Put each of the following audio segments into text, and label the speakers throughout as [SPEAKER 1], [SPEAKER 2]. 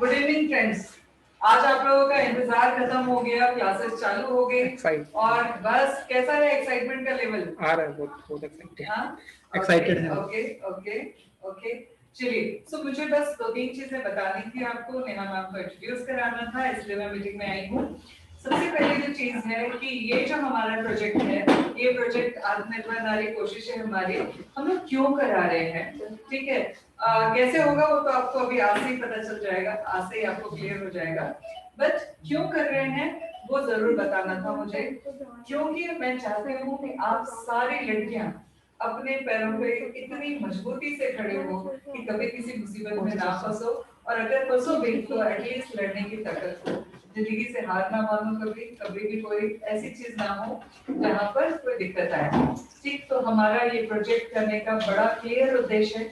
[SPEAKER 1] Good evening friends. आज आप लोगों का इंतजार खत्म हो गया, क्लासेस चालू हो गई और बस कैसा है एक्साइटमेंट का लेवल?
[SPEAKER 2] आ रहा है बहुत एक्साइटेड।
[SPEAKER 1] हाँ
[SPEAKER 2] एक्साइटेड है।
[SPEAKER 1] ओके ओके ओके चलिए। सो मुझे बस दो तीन चीजें बतानी थी आपको, नेहा मैम को इंट्रोड्यूस कराना था, इसलिए मैं मीटिंग में आई हूँ। सबसे पहली जो चीज है कि ये जो हमारा प्रोजेक्ट है, ये प्रोजेक्ट आत्मनिर्भर नारी कोशिश है हमारी, हम लोग क्यों करा रहे हैं, ठीक है। कैसे होगा वो तो आपको अभी आज से ही पता चल जाएगा, आज से ही आपको क्लियर हो जाएगा। बट क्यों कर रहे हैं वो जरूर बताना था मुझे, क्योंकि मैं चाहती हूँ कि आप सारी लड़कियां अपने पैरों पे इतनी मजबूती से खड़े हो कि कभी किसी मुसीबत में ना फंसो, और अगर फंसो भी तो एटलीस्ट लड़ने की ताकत हो, जिंदगी से हार ना मानो, कभी कभी भी कोई ऐसी चीज ना हो जहाँ पर कोई दिक्कत आए। ठीक, तो हमारा ये प्रोजेक्ट करने का बड़ा क्लियर उद्देश्य है।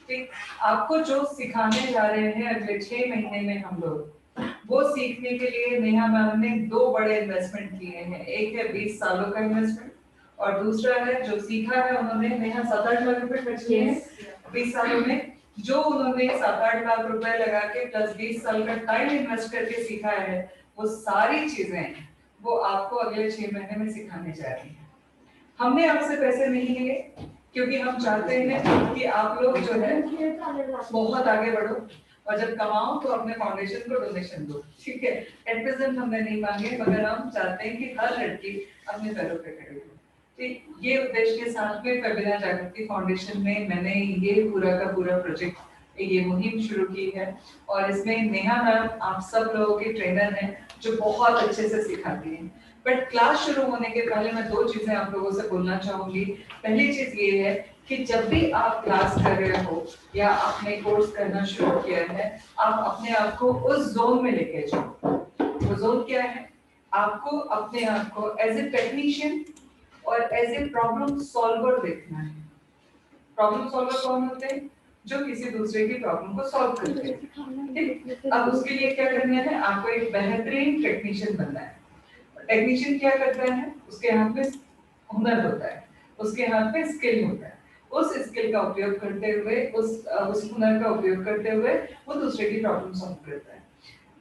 [SPEAKER 1] ठीक, आपको जो सिखाने जा रहे हैं अगले 6 महीने में हम लोग, वो सीखने के लिए नेहा मैम ने दो बड़े इन्वेस्टमेंट किए हैं। एक है 20 सालों का इन्वेस्टमेंट और दूसरा है जो सीखा है उन्होंने, नेहा 7-8 लाख रुपए खर्च किए हैं 20 सालों में। जो उन्होंने 7-8 लाख रुपए लगा के प्लस 20 साल का टाइम इन्वेस्ट करके सीखा है, वो सारी चीजें वो आपको अगले 6 महीने में सिखाने जा रही है। हमने आपसे पैसे नहीं लिए क्योंकि हम चाहते हैं कि आप लोग जो है बहुत आगे बढ़ो, और जब कमाओ तो अपने फाउंडेशन को डोनेशन दो, ठीक है। एट प्रेजेंट हमने नहीं मांगे, मगर हम चाहते हैं कि हर लड़की अपने पैरों पे खड़ी हो। ठीक, ये उद्देश्य के साथ में फेबिना जागृति फाउंडेशन में मैंने ये पूरा का पूरा प्रोजेक्ट, ये मुहिम शुरू की है। और इसमें नेहा मैम आप सब लोगों के ट्रेनर हैं जो बहुत अच्छे से सिखाती हैं। बट क्लास शुरू होने के पहले मैं दो चीजें आप लोगों से बोलना चाहूंगी। पहली चीज ये है कि जब भी आप क्लास कर रहे हो या आपने कोर्स करना शुरू किया है, आप अपने आप को उस जोन में लेके जाओ। वो जोन क्या है? आपको अपने आप को एज ए टेक्नीशियन और एज ए प्रॉब्लम सॉल्वर देखना है। प्रॉब्लम सॉल्वर कौन होते हैं? जो किसी दूसरे की प्रॉब्लम को सॉल्व करते हैं। ठीक, अब उसके लिए क्या करना है? आपको एक बेहतरीन टेक्नीशियन बनना है। टेक्नीशियन क्या करता है? उसके हाथ में हुनर होता है, उसके हाथ में स्किल होता है। उस स्किल का उपयोग करते हुए, उस हुनर का उपयोग करते हुए वो दूसरे की प्रॉब्लम सॉल्व करता है।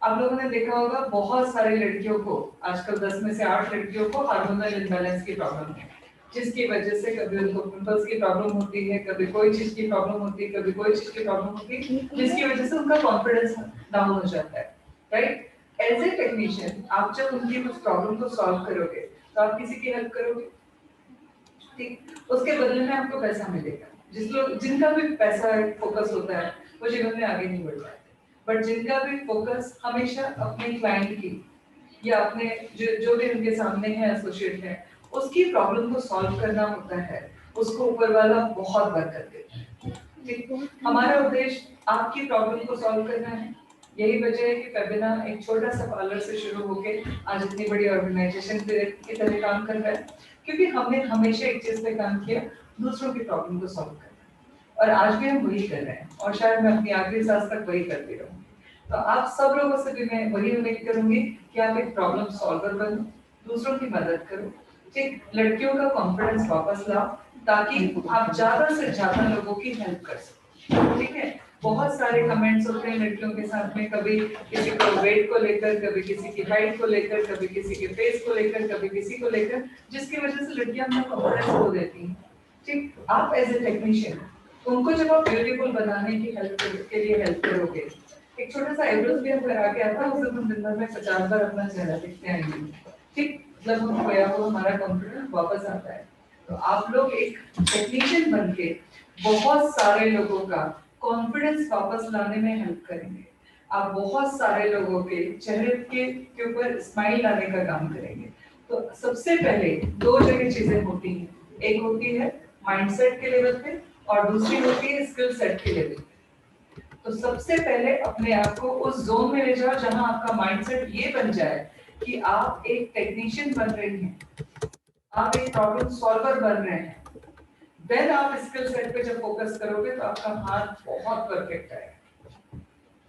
[SPEAKER 1] आप लोगों ने देखा होगा बहुत सारी लड़कियों को, आजकल 10 में से 8 लड़कियों को हार्मोनल इम्बैलेंस की प्रॉब्लम है, जिसकी वजह से कभी उनको पिंपल्स की प्रॉब्लम होती है, कभी कोई चीज की प्रॉब्लम होती है, कभी कोई चीज की प्रॉब्लम होती है, जिसकी वजह से उनका कॉन्फिडेंस डाउन हो जाता है। राइट, एज ए टेक्नीशियन आप जब उनकी कुछ प्रॉब्लम को सॉल्व करोगे तो आप किसी की हेल्प करोगे, ठीक, उसके बदले में आपको पैसा मिलेगा। जिनका भी पैसा फोकस होता है वो जीवन में आगे नहीं बढ़ पाते, बट जिनका भी फोकस हमेशा अपने क्लाइंट की या अपने जो भी उनके सामने है, एसोसिएट है, उसकी प्रॉब्लम को सॉल्व करना होता है, उसको ऊपर वाला बहुत बरकत देता है। ठीक, हमारा उद्देश्य आपकी प्रॉब्लम को सॉल्व करना है। यही वजह है कि फेबिना एक छोटा सा पार्लर से शुरू होके आज इतनी बड़ी ऑर्गेनाइजेशन की तरह काम कर रहा है, क्योंकि हमने हमेशा एक चीज पे काम किया, दूसरों की प्रॉब्लम को सॉल्व करना, और आज भी हम वही कर रहे हैं, और शायद मैं अपनी आखिरी सांस तक वही करती रहूंगी। तो आप सब लोगों से भी मैं वही उम्मीद करूंगी कि आप एक प्रॉब्लम सॉल्वर बनो, दूसरों की मदद करो। ठीक, लड़कियों का कॉन्फिडेंस वापस लाओ ताकि आप ज्यादा से ज्यादा लोगों की हेल्प कर सको। ठीक है, बहुत सारे कमेंट्स होते हैं लड़कियों के साथ में, कभी किसी को वेट को लेकर, कभी किसी की हाइट को लेकर, कभी किसी के फेस को लेकर, कभी किसी को लेकर, जिसकी वजह से लड़कियां अपना कॉन्फिडेंस खो देती हैं। ठीक, आप एज ए टेक्नीशियन उनको जब आप ब्यूटीफुल बनाने की हेल्प के लिए हेल्प करोगे, एक छोटा सा आईब्रोज भी हम करा के आता है, उसे हम दिन भर में 50 बार अपना चेहरा दिखते हैं। ठीक, मतलब हम गया वो हमारा कॉन्फिडेंस वापस आता है। तो आप लोग एक टेक्नीशियन बनके बहुत सारे लोगों का कॉन्फिडेंस वापस लाने में हेल्प करेंगे। आप बहुत सारे लोगों के चेहरे के ऊपर स्माइल लाने का काम करेंगे। तो सबसे पहले दो जगह चीजें होती हैं, एक होती है माइंडसेट के लेवल पे और दूसरी होती है स्किल सेट के लेवल पे। तो सबसे पहले अपने आप को उस जोन में ले जाओ जहां आपका माइंडसेट ये बन जाए कि आप एक टेक्नीशियन बन रही हैं, आप एक प्रॉब्लम सॉल्वर बन रहे हैं। देन आप स्किल सेट पे जब फोकस करोगे तो आपका हाथ बहुत परफेक्ट आएगा।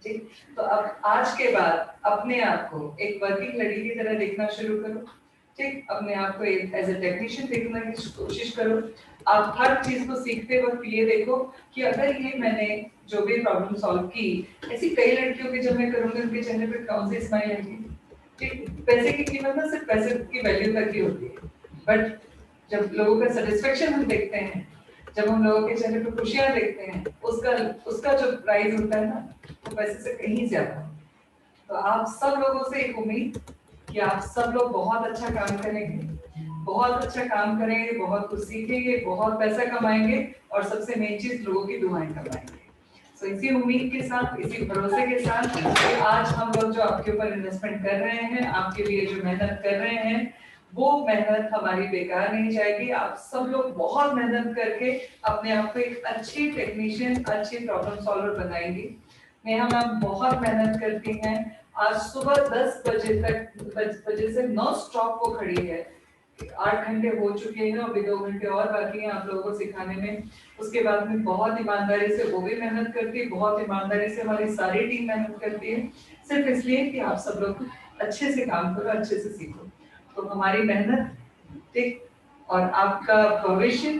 [SPEAKER 1] ठीक, तो अब आज के बाद अपने आप को एक वर्किंग लड़की की तरह देखना शुरू करो। ठीक, अपने आप को एज ए टेक्नीशियन देखने की कोशिश करो। आप हर चीज को सीखते वक्त ये देखो कि अगर ये मैंने जो भी प्रॉब्लम सॉल्व की, ऐसी कई लड़कियों की जब मैं करूंगी उनके चेहरे पे कौन सी स्माइल आएगी। ठीक, पैसे की कीमत ना सिर्फ पैसे की वैल्यू तक ही होती है, बट जब लोगों का सेटिस्फेक्शन हम देखते हैं, जब हम लोगों के चेहरे पे खुशियां देखते हैं, उसका उसका जो प्राइस होता है ना, वो पैसे से कहीं ज्यादा है। तो आप सब लोगों से एक उम्मीद कि आप सब लोग बहुत अच्छा काम करेंगे, बहुत अच्छा काम करेंगे, बहुत कुछ सीखेंगे, बहुत पैसा कमाएंगे और सबसे मेन चीज लोगों की दुआएं कमाएंगे। तो इसी उम्मीद के साथ, इसी भरोसे के साथ कि आज हम लोग जो आपके ऊपर इन्वेस्टमेंट कर रहे हैं, आपके लिए जो मेहनत कर रहे हैं, वो मेहनत हमारी बेकार नहीं जाएगी। आप सब लोग बहुत मेहनत करके अपने आप को एक अच्छी टेक्नीशियन, अच्छी प्रॉब्लम सॉल्वर बनाएंगी। नेहा मैम बहुत मेहनत करती हैं। आज सुबह 10 बजे से नॉन स्टॉप वो खड़ी है। 8 घंटे हो चुके हैं, अभी 2 घंटे और बाकी हैं आप लोगों को सिखाने में। उसके बाद में बहुत ईमानदारी से वो भी मेहनत करती है, बहुत ईमानदारी से हमारी सारी टीम मेहनत करती है, सिर्फ इसलिए कि आप सब लोग अच्छे से काम करो, अच्छे से सीखो। तो हमारी मेहनत ठीक और आपका भविष्य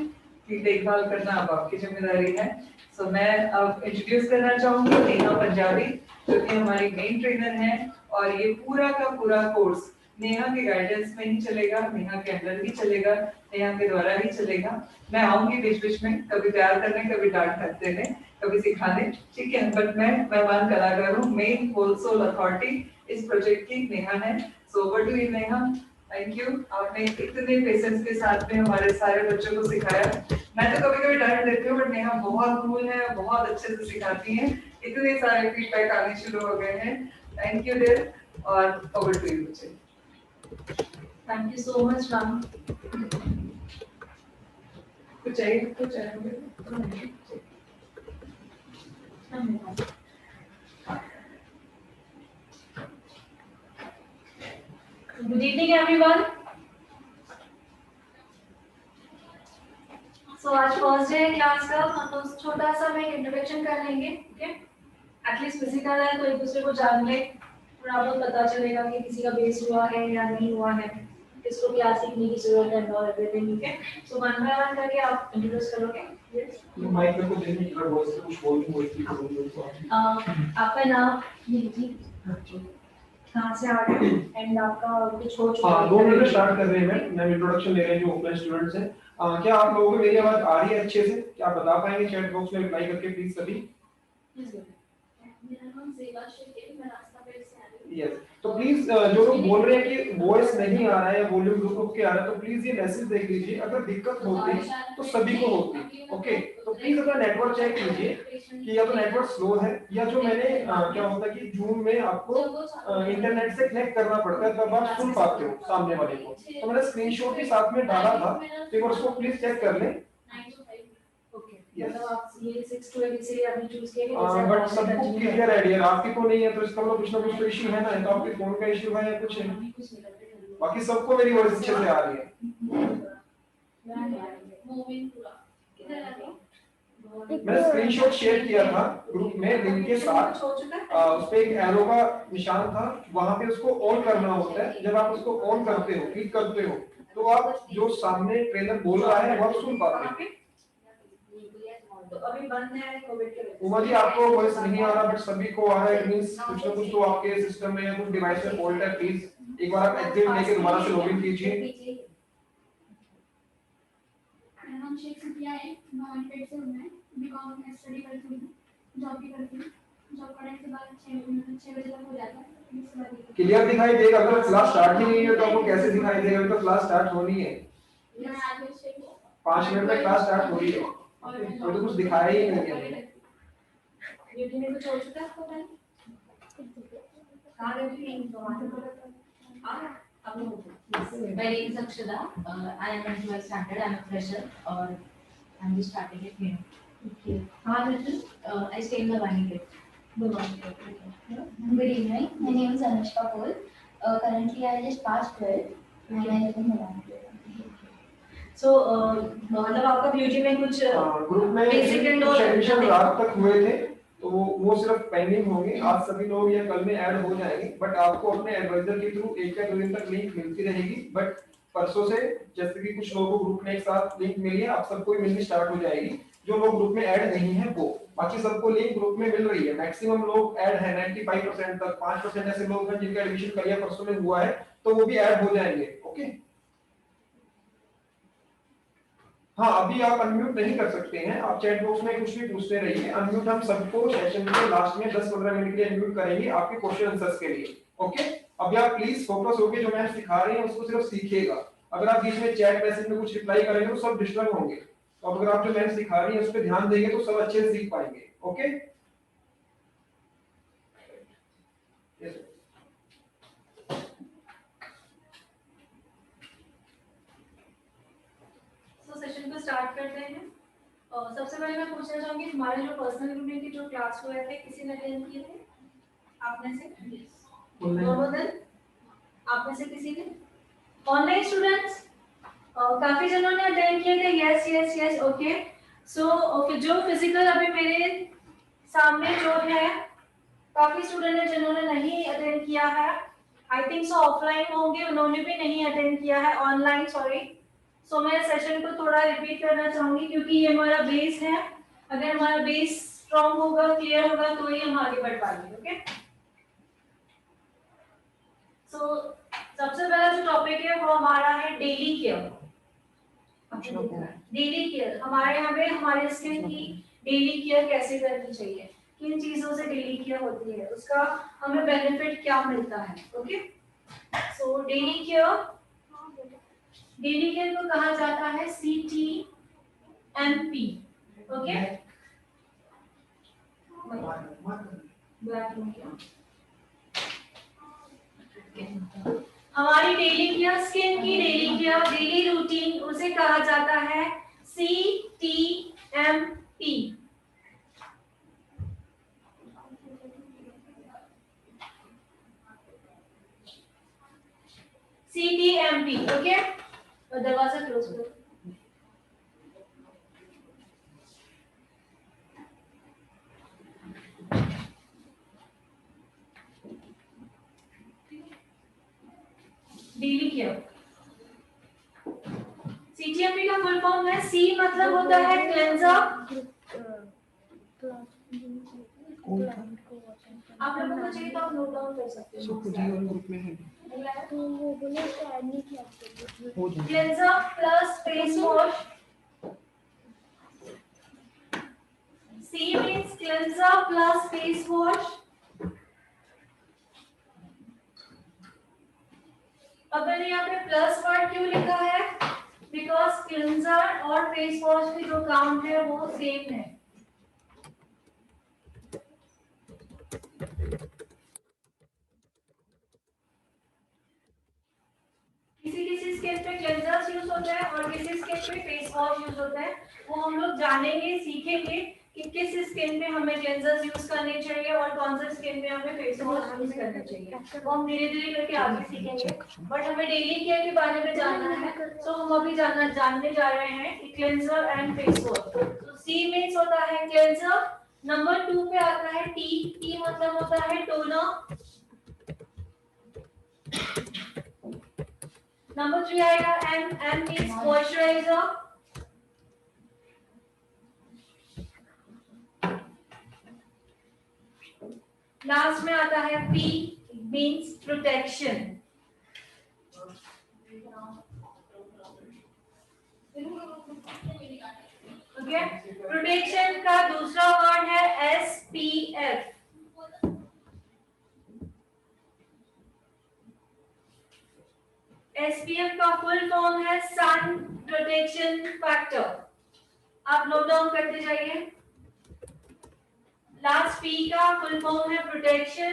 [SPEAKER 1] की देखभाल करना अब आपकी जिम्मेदारी है। सो मैं अब इंट्रोड्यूस करना चाहूंगी नेहा पंजाबी, जो कि हमारी मेन ट्रेनर हैं, और ये पूरा का पूरा कोर्स नेहा के गाइडेंस में ही चलेगा, नेहा के अंदर ही चलेगा, नेहा के द्वारा ही चलेगा। मैं आऊंगी बीच बीच में, कभी प्यार करने, कभी डांट करते हैं, कभी सिखाने, ठीक है, बट मैं मेहमान कलाकार हूँ। मेन होल सोल अथॉरिटी इस प्रोजेक्ट की नेहा है। So over to you Neha. Thank you, आपने इतने पेशेंस के साथ में हमारे सारे बच्चों को सिखाया। मैं तो कभी कभी डांट देती हूँ, बट नेहा बहुत कूल है, बहुत अच्छे से सिखाती हैं। इतने सारे फीडबैक आने शुरू हो गए हैं। थैंक यू डियर, और ओवर टू यू बच्चे।
[SPEAKER 3] Thank you so much, ma'am.
[SPEAKER 1] कुछ चाहिए तो चाहिए।
[SPEAKER 3] Good evening, everyone. So आज फर्स्ट डे क्लास का हम लोग छोटा सा में इंट्रोडक्शन कर लेंगे, ओके? एटलीस्ट फिजिकल है तो एक दूसरे को जान ले, थोड़ा बहुत पता चलेगा कि किसी का बेस हुआ है या नहीं हुआ है, किसको क्या सीखने की जरूरत है और everything, okay? So one by one करके आप इंट्रोड्यूस करोगे।
[SPEAKER 4] माइक में कुछ देने की वॉइस से कुछ बोलती
[SPEAKER 3] आपका नाम जी, कहाँ से आ रहे हैं एंड आपका कुछ हो चुका है?
[SPEAKER 4] 2 मिनट में स्टार्ट कर रहे हैं। मैं इंट्रोडक्शन ले रहे हैं जो ओपन स्टूडेंट्स हैं। क्या आप लोगों को मेरी आवाज आ रही है अच्छे से? क्या आप बता पाएंगे चैट बॉक्स में रिप्लाई करके प्लीज सभी?
[SPEAKER 3] मेरा नाम सेवा शेट्टी, मैं रास्ता पेड़ से आ रही हूँ।
[SPEAKER 4] यस, तो प्लीज जो लोग बोल रहे हैं कि वॉइस नहीं आ रहा है या वॉल्यूम रुक के आ रहा है, तो प्लीज ये मैसेज देख लीजिए। अगर दिक्कत होती है तो सभी को होती, ओके? तो प्लीज अपना नेटवर्क चेक कीजिए कि या तो नेटवर्क स्लो है, या जो मैंने क्या होता है कि जूम में आपको इंटरनेट से कनेक्ट करना पड़ता है तब आप सुन पाते हो सामने वाले को। तो मैंने स्क्रीनशॉट भी साथ में डाला था, तो एक बार उसको प्लीज चेक कर लें।
[SPEAKER 3] मतलब आप ये 6 to 8 इसीलिए आपने चूज किया कि
[SPEAKER 4] बट सबको क्लियर आइडिया आपकी को नहीं है, तो इसका मतलब कुछ ना कुछ तो इशू है ना, तो आपके फोन का इशू है या कुछ है? बाकी सबको मेरी वॉइस अच्छे से आ रही है। मैंने स्क्रीनशॉट शेयर किया था ग्रुप में लिंक के साथ, उस पे एक एरो का निशान था, वहां पे उसको ऑन करना होता है। जब आप उसको ऑन करते हो, क्लिक करते हो, तो आप जो सामने ट्रेनर बोल रहा है वो आप सुन पाते हो।
[SPEAKER 3] तो अभी बंद है कोविड के वजह से।
[SPEAKER 4] उमा जी आपको वॉइस नहीं आ रहा, बट सभी को आ रहा है, मींस कुछ ना कुछ तो आपके सिस्टम में या कुछ डिवाइस में फॉल्ट है। प्लीज एक बार आप एग्जिट लेके दोबारा से लॉगिन कीजिए।
[SPEAKER 5] मेरा नाम शेख सफिया है, मैं अनपेड से हूँ। मैं बीकॉम में स्टडी करती हूँ, जॉब भी करती हूँ। जॉब करने के बाद 6 बजे तक हो जाता है।
[SPEAKER 4] क्लियर दिखाई देगा? अगर क्लास स्टार्ट ही नहीं है तो आपको कैसे दिखाई देगा? तो क्लास स्टार्ट होनी है,
[SPEAKER 5] मैं आगे से
[SPEAKER 4] 5 मिनट में क्लास स्टार्ट हो रही है, तो कुछ दिखाया ही नहीं है।
[SPEAKER 3] ड्यूटी में कुछ हो चुका है आपको भाई? कहाँ ड्यूटी नहीं तो वहाँ पे अब हो गया।
[SPEAKER 6] My name is Akshada. I am in 12th standard. I am a fresher, or I'm just starting it here.
[SPEAKER 3] Okay. कहाँ रहते हो?
[SPEAKER 6] I stay in the Vani Gate.
[SPEAKER 5] Good evening. My name is Anushka Paul. Currently, I just passed 12th and I live in Milan.
[SPEAKER 3] So मतलब आपका beauty में कुछ
[SPEAKER 4] group में
[SPEAKER 3] basic and all
[SPEAKER 4] admission रात तक हुए थे, तो वो सिर्फ पेंडिंग होंगे। आज सभी लोग या कल में ऐड हो जाएंगे, बट आपको अपने एडवाइजर के थ्रू 1 या 2 दिन तक लिंक मिलती रहेगी। बट परसों से जैसे कि कुछ लोगों को ग्रुप में एक साथ लिंक मिली है, आप सबको मिलनी स्टार्ट हो जाएगी। जो लोग ग्रुप में ऐड नहीं है वो, बाकी सबको लिंक ग्रुप में मिल रही है। मैक्सिमम लोग ऐड है 95% तक, 5% ऐसे लोग हैं जिनका एडमिशन करियर परसों में हुआ है, तो वो भी ऐड हो जाएंगे। ओके, हाँ अभी आप अनम्यूट नहीं कर सकते हैं, आप चैट बॉक्स में कुछ भी पूछते रहिए। अनम्यूट हम सबको सेशन के लास्ट में 10-15 मिनट के लिए अनम्यूट करेंगे आपके क्वेश्चन आंसर्स के लिए। ओके, अभी आप प्लीज फोकस होकर जो मैम सिखा रहे हैं उसको सिर्फ सीखिएगा। अगर आप बीच में चैट मैसेज में कुछ रिप्लाई करेंगे तो सब डिस्टर्ब होंगे, तो अगर आप जो मैम सिखा रही है उस पर ध्यान देंगे तो सब अच्छे से सीख पाएंगे। ओके,
[SPEAKER 3] सेशन को स्टार्ट करते हैं। सबसे पहले मैं पूछना चाहूंगी हमारे जो पर्सनल ग्रुपिंग की जो क्लास हुए थे किसी ने अटेंड किए थे? आप में से दोनों दिन? आप में से किसी ने? ऑनलाइन स्टूडेंट्स काफी जनों ने अटेंड किए थे। Yes yes yes, okay. So जो फिजिकल अभी मेरे सामने जो है, काफी स्टूडेंट है जिन्होंने नहीं अटेंड किया है। आई थिंक सो ऑफलाइन होंगे, उन्होंने भी नहीं अटेंड किया है, ऑनलाइन सॉरी। सो मैं सेशन को थोड़ा रिपीट करना चाहूंगी क्योंकि ये हमारा बेस है। अगर हमारा बेस स्ट्रांग होगा, क्लियर होगा, तो ही हम आगे बढ़ पाएंगे। ओके, सो सबसे पहला जो टॉपिक है वो हमारा है डेली केयर। डेली केयर हमारे यहाँ पे हमारे स्किन की डेली केयर कैसे करनी चाहिए, किन चीजों से डेली केयर होती है, उसका हमें बेनिफिट क्या मिलता है। ओके, सो डेली केयर को कहा जाता है CTMP। ओके, हमारी डेली केयर, स्किन की डेली केयर, डेली रूटीन, उसे कहा जाता है CTMP। CTMP, okay. दरवाजा क्लोज करो। डेली केयर, CTMP का फुल फॉर्म है, C मतलब होता है क्लेंजर। आप लोगों को चाहिए तो आप नोट डाउन कर सकते हो।
[SPEAKER 2] ग्रुप में है
[SPEAKER 5] तो वो बोले तो ऐड नहीं किया आपको।
[SPEAKER 3] Cleanser plus face wash. C means cleanser plus face wash। अब मैंने यहाँ पे प्लस वर्ड क्यों लिखा है? बिकॉज क्लेंजर और फेस वॉश की जो काम है वो सेम है। किसी स्किन पे क्लेंजर्स यूज होता है और किसी स्किन पे फेस वॉश यूज होता है। वो हम लोग जानेंगे, सीखेंगे कि किस स्किन पे हमें क्लेंजर्स यूज करने चाहिए और कौन सा स्किन पे हमें फेस वॉश यूज करना चाहिए। वो हम धीरे धीरे करके आगे सीखेंगे, बट हमें डेली केयर के बारे में जानना है। तो हम अभी जानने जा रहे हैं कि क्लेंजर एंड फेस वॉश। तो C मींस होता है क्लेंजर। नंबर 2 पे आता है T मतलब होता है टोनर। नंबर 3 आएगा M मींस मॉइस्चराइजर। लास्ट में आता है P means protection. Okay, protection का दूसरा वर्ड है SPF। SPF का फुल फॉर्म है सन प्रोटेक्शन फैक्टर। आप नोट डाउन करते जाइए। लास्ट P का फुल फॉर्म है प्रोटेक्शन।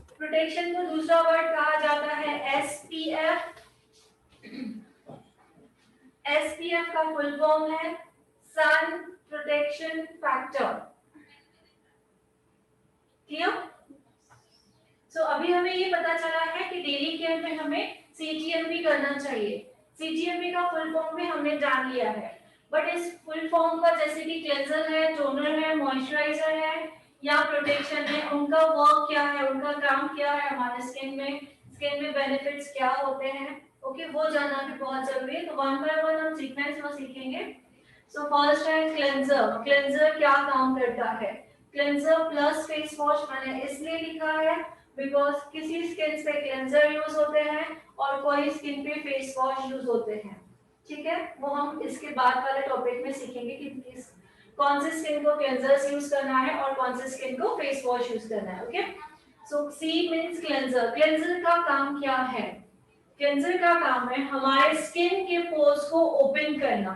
[SPEAKER 3] प्रोटेक्शन को दूसरा वर्ड कहा जाता है SPF। SPF का फुल फॉर्म है सन प्रोटेक्शन फैक्टर। क्लियर? सो अभी हमें ये पता चला है कि डेली केयर में हमें CTMP करना चाहिए। CTMP का फुल फॉर्म भी हमने जान लिया है, बट इस फुल फॉर्म का जैसे कि क्लेंजर है, टोनर है, मॉइस्चराइजर है या प्रोटेक्शन है, उनका वर्क क्या है, उनका काम क्या है हमारे स्किन में, स्किन में बेनिफिट्स क्या होते हैं, ओके, वो जानना भी बहुत जरूरी है। तो वन बाय वन हम सीक्वेंस में सीखेंगे। सो फर्स्ट है क्लेंजर। क्लेंजर क्या काम करता है? क्लेंजर प्लस फेस वॉश मैंने इसलिए लिखा है बिकॉज किसी स्किन पे क्लेंजर यूज होते हैं और कोई स्किन पे फेस वॉश यूज होते हैं, ठीक है। वो हम इसके बाद वाले टॉपिक में सीखेंगे कि कौन से स्किन को क्लेंजर्स यूज करना है और कौन से स्किन को फेस वॉश यूज करना है, ओके। सो सी मींस क्लेंजर। क्लेंजर का काम क्या है? क्लेंजर का काम है हमारे स्किन के पोर्स को ओपन करना,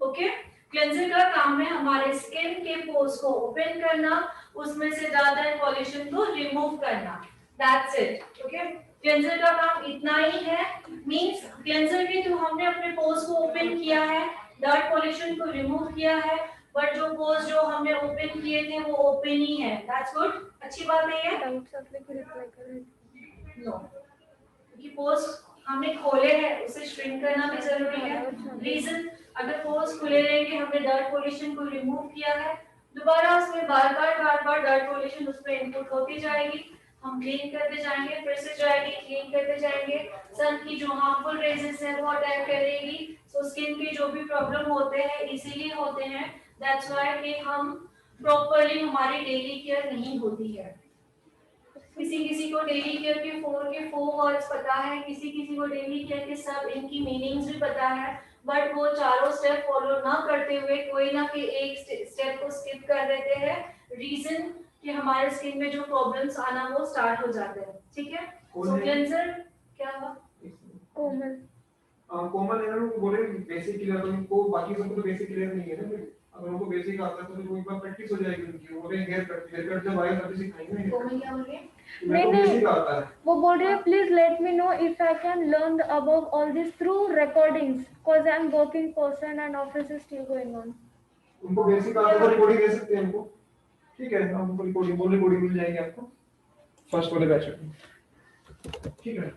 [SPEAKER 3] ओके। क्लेंजर का काम है हमारे स्किन के पोर्स को ओपन करना, उसमें से ज्यादा पॉल्यूशन को रिमूव करना, दैट्स इट, ओके। क्लेंजर का काम इतना ही है, मींस क्लेंजर के थ्रू हमने अपने पोर्स को ओपन किया है, डर्ट पॉल्यूशन को रिमूव किया है, बट जो पोर्स जो हमने ओपन किए थे वो ओपन ही है, दैट्स गुड, अच्छी बात है ये।
[SPEAKER 5] डाउट्स आप लेके रिप्लाई करें।
[SPEAKER 3] नो, क्योंकि पोर्स हमने खोले हैं, उसे श्रिंक करना भी जरूरी है। रीजन, अगर पोर्स खुले रहेंगे, हमने डर्ट पॉल्यूशन को रिमूव किया है, दोबारा उसमें बार बार डर्ट पॉल्यूशन उसमें इनपुट होती जाएगी, हम क्लीन करते जाएंगे, फिर से जाएंगे, क्लीन करते जाएंगे, सन की जो हार्मफुल रेजेस है वो अटैक करेगी। सो स्किन के जो भी प्रॉब्लम होते हैं इसीलिए होते हैं, दैट्स व्हाई कि हम प्रॉपर्ली हमारी डेली केयर नहीं होती है। किसी को डेली केयर के फोर वर्ड्स पता है, किसी को डेली केयर के सब इनकी मीनिंग्स भी पता है, बट वो चारों स्टेप फॉलो ना करते हुए कोई ना कोई एक स्टेप को स्किप कर देते हैं, रीजन कि हमारे स्किन में जो प्रॉब्लम्स आना वो स्टार्ट हो जाते हैं, ठीक है। सो क्लेंजर क्या हुआ?
[SPEAKER 5] कोमल।
[SPEAKER 4] कोमल है ना, वो बोले बेसिक क्लियर, तो उनको बाकी सबको तो बेसिक क्लियर नहीं है ना, अगर उनको बेसिक आता है तो वो एक बार प्रैक्टिस हो जाएगी उनकी, वो हेयर कट जब आएगा तभी सिखाएंगे।
[SPEAKER 3] कोमल क्या बोल रही है?
[SPEAKER 5] नहीं, वो बोल रही है please let me know if I can learn about all this through recordings because I am working person and office is still going on.
[SPEAKER 4] उनको बेसिक आता है तो रिकॉर्डिंग दे सकते हैं उनको, ठीक है, हम उनको रिकॉर्डिंग मिल जाएगी आपको फर्स्ट वाले बैच में, ठीक है।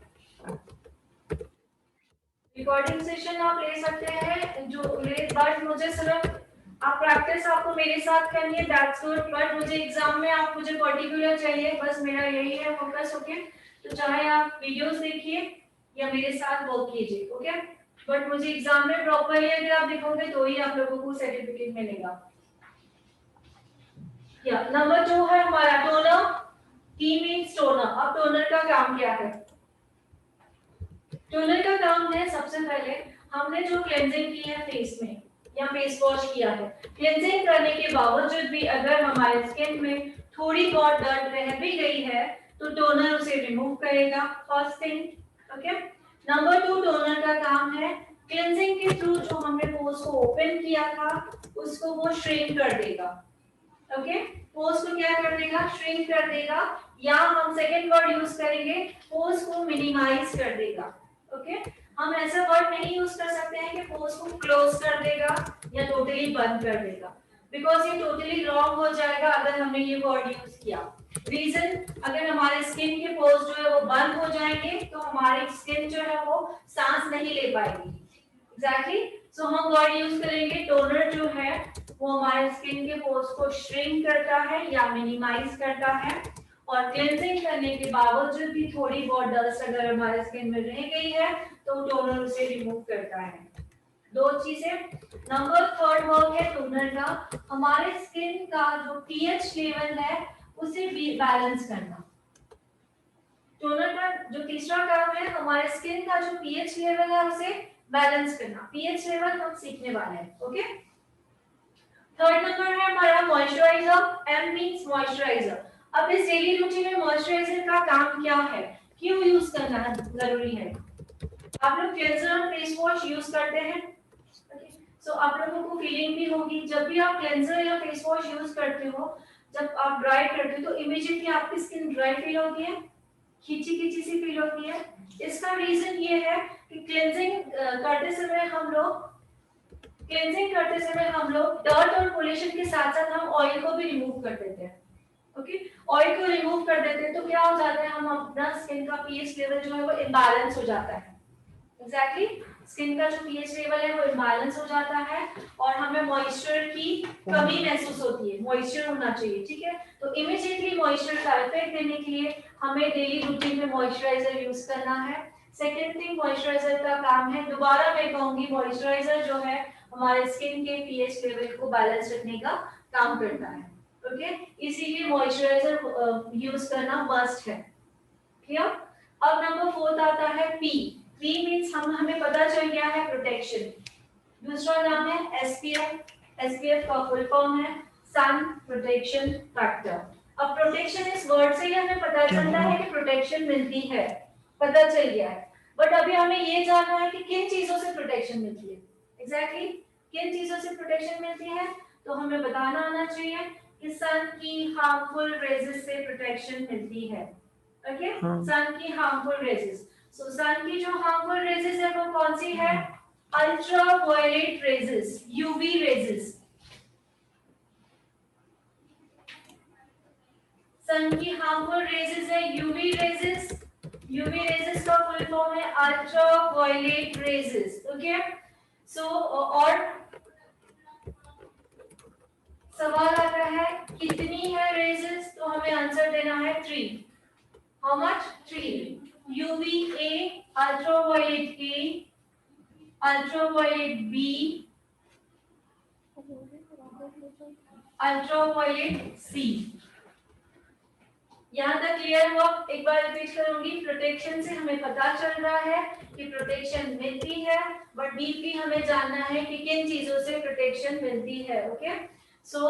[SPEAKER 3] रिकॉर्डिंग सेशन आप ले सकते हैं, जो ले, बट मुझे सिर्फ आप प्रैक्टिस आपको मेरे साथ करनी है, दैट्स गुड, बट मुझे एग्जाम में आप मुझे पर्टिकुलर चाहिए, बस मेरा यही है फोकस, ओके। तो चाहे आप वीडियोस देखिए या मेरे साथ वर्क कीजिए, ओके, बट मुझे एग्जाम में प्रॉपर्ली अगर आप दिखोगे तो ही आप लोगों को सर्टिफिकेट मिलेगा। या नंबर 2 है हमारा टोनर। T means toner. अब टोनर का काम क्या है? टोनर का काम है, सबसे पहले हमने जो क्लेंजिंग की है फेस में या फेस वॉश किया है, क्लेंजिंग करने के बावजूद भी अगर हमारे स्किन में थोड़ी बहुत डर्ट रह भी गई है तो टोनर उसे रिमूव करेगा, first thing, okay. Number 2, toner का काम है क्लेंजिंग के थ्रू जो हमने पोर्स को ओपन किया था उसको वो श्रिंक कर देगा, ओके। पोर्स को क्या कर देगा? श्रिंक कर देगा, या हम सेकंड वर्ड यूज करेंगे पोर्स को मिनिमाइज कर देगा, ओके। हम ऐसा वर्ड नहीं यूज कर सकते हैं कि पोर्स को क्लोज कर देगा या टोटली बंद कर देगा, बिकॉज ये टोटली रॉन्ग हो जाएगा अगर हमने ये वर्ड यूज किया। रीजन, अगर हमारे स्किन के पोर्स जो है वो बंद हो जाएंगे तो हमारी स्किन जो है वो सांस नहीं ले पाएगी, एग्जैक्टली। सो हम वर्ड यूज करेंगे टोनर जो है वो हमारे स्किन के पोर्स को श्रिंक करता है या मिनिमाइज करता है, और क्लेंजिंग करने के बावजूद भी थोड़ी बहुत डस्ट अगर हमारे स्किन में रह गई है तो टोनर उसे रिमूव करता है। दो चीजें। नंबर 3 वर्क है टोनर का, हमारे स्किन का जो पीएच लेवल है उसे भी बैलेंस करना। टोनर का जो तीसरा काम है हमारे स्किन का जो पीएच लेवल है उसे बैलेंस करना। पीएच लेवल हम सीखने वाले हैं, ओके। थर्ड नंबर है हमारा मॉइस्चराइजर। M means moisturiser. अब इस डेली रूटीन में मॉइस्चराइजर का काम क्या है, क्यों यूज करना जरूरी है? आप लोग क्लेंजर और फेस वॉश यूज करते हैं, सो आप लोगों को फीलिंग भी होगी जब भी आप क्लेंजर या फेस वॉश यूज करते हो, जब आप ड्राई करते हो तो इमीडिएटली आपकी स्किन ड्राई फील होती है, खींची खींची सी फील होती है। इसका रीजन ये है कि क्लेंजिंग करते समय हम लोग डर्ट और पोल्यूशन के साथ साथ हम ऑयल को भी रिमूव कर देते हैं, ओके। ऑयल को रिमूव कर देते हैं तो क्या हो जाता है, हम अपना स्किन का पीएच लेवल जो है वो इम्बैलेंस हो जाता है, एग्जैक्टली। स्किन का जो पीएच लेवल है वो इम्बैलेंस हो जाता है और हमें मॉइस्चर की कमी महसूस होती है, मॉइस्चर होना चाहिए, ठीक है। तो इमीडिएटली मॉइस्चर का इफेक्ट देने के लिए हमें डेली रूटीन में मॉइस्चराइजर यूज करना है। सेकेंड थिंग मॉइस्चराइजर का काम है, दोबारा मैं कहूंगी, मॉइस्चराइजर जो है हमारे स्किन के पीएच लेवल को बैलेंस रखने का काम करता है। ओके, इसीलिए मॉइस्चराइजर यूज करना मस्ट है। क्लियर? अब नंबर 4 आता है पी। पी मींस हमें पता चल गया है प्रोटेक्शन। दूसरा नाम है एसपीएफ। एसपीएफ का फुल फॉर्म है सन प्रोटेक्शन फैक्टर। अब प्रोटेक्शन इस वर्ड से ही हमें पता चलता है कि प्रोटेक्शन मिलती है, पता चल गया है। बट अभी हमें ये जानना है कि किन चीजों से प्रोटेक्शन मिलती है। एग्जैक्टली किन चीजों से प्रोटेक्शन मिलती है, तो हमें बताना आना चाहिए कि सन की हार्मफुल रेजेस से प्रोटेक्शन मिलती है। ओके, सन की हार्मफुल रेजेस। सो सन की जो हार्मफुल रेजेस है वो कौन सी है? Ultraviolet rays, UV rays. Sun की हार्मफुल रेजेस है यूवी रेजेस। यूवी रेजेस का फुल फॉर्म है अल्ट्रावायलेट रेजेस। ओके, सो और सवाल आता है कितनी है रेजेस, तो हमें आंसर देना है 3। How much? 3। UVA, ultraviolet A, ultraviolet B, ultraviolet C। यहाँ तक क्लियर हुआ? एक बार रिपीट करूंगी। प्रोटेक्शन से हमें पता चल रहा है कि प्रोटेक्शन मिलती है, बट डीपली हमें जानना है कि किन चीजों से प्रोटेक्शन मिलती है। ओके, सो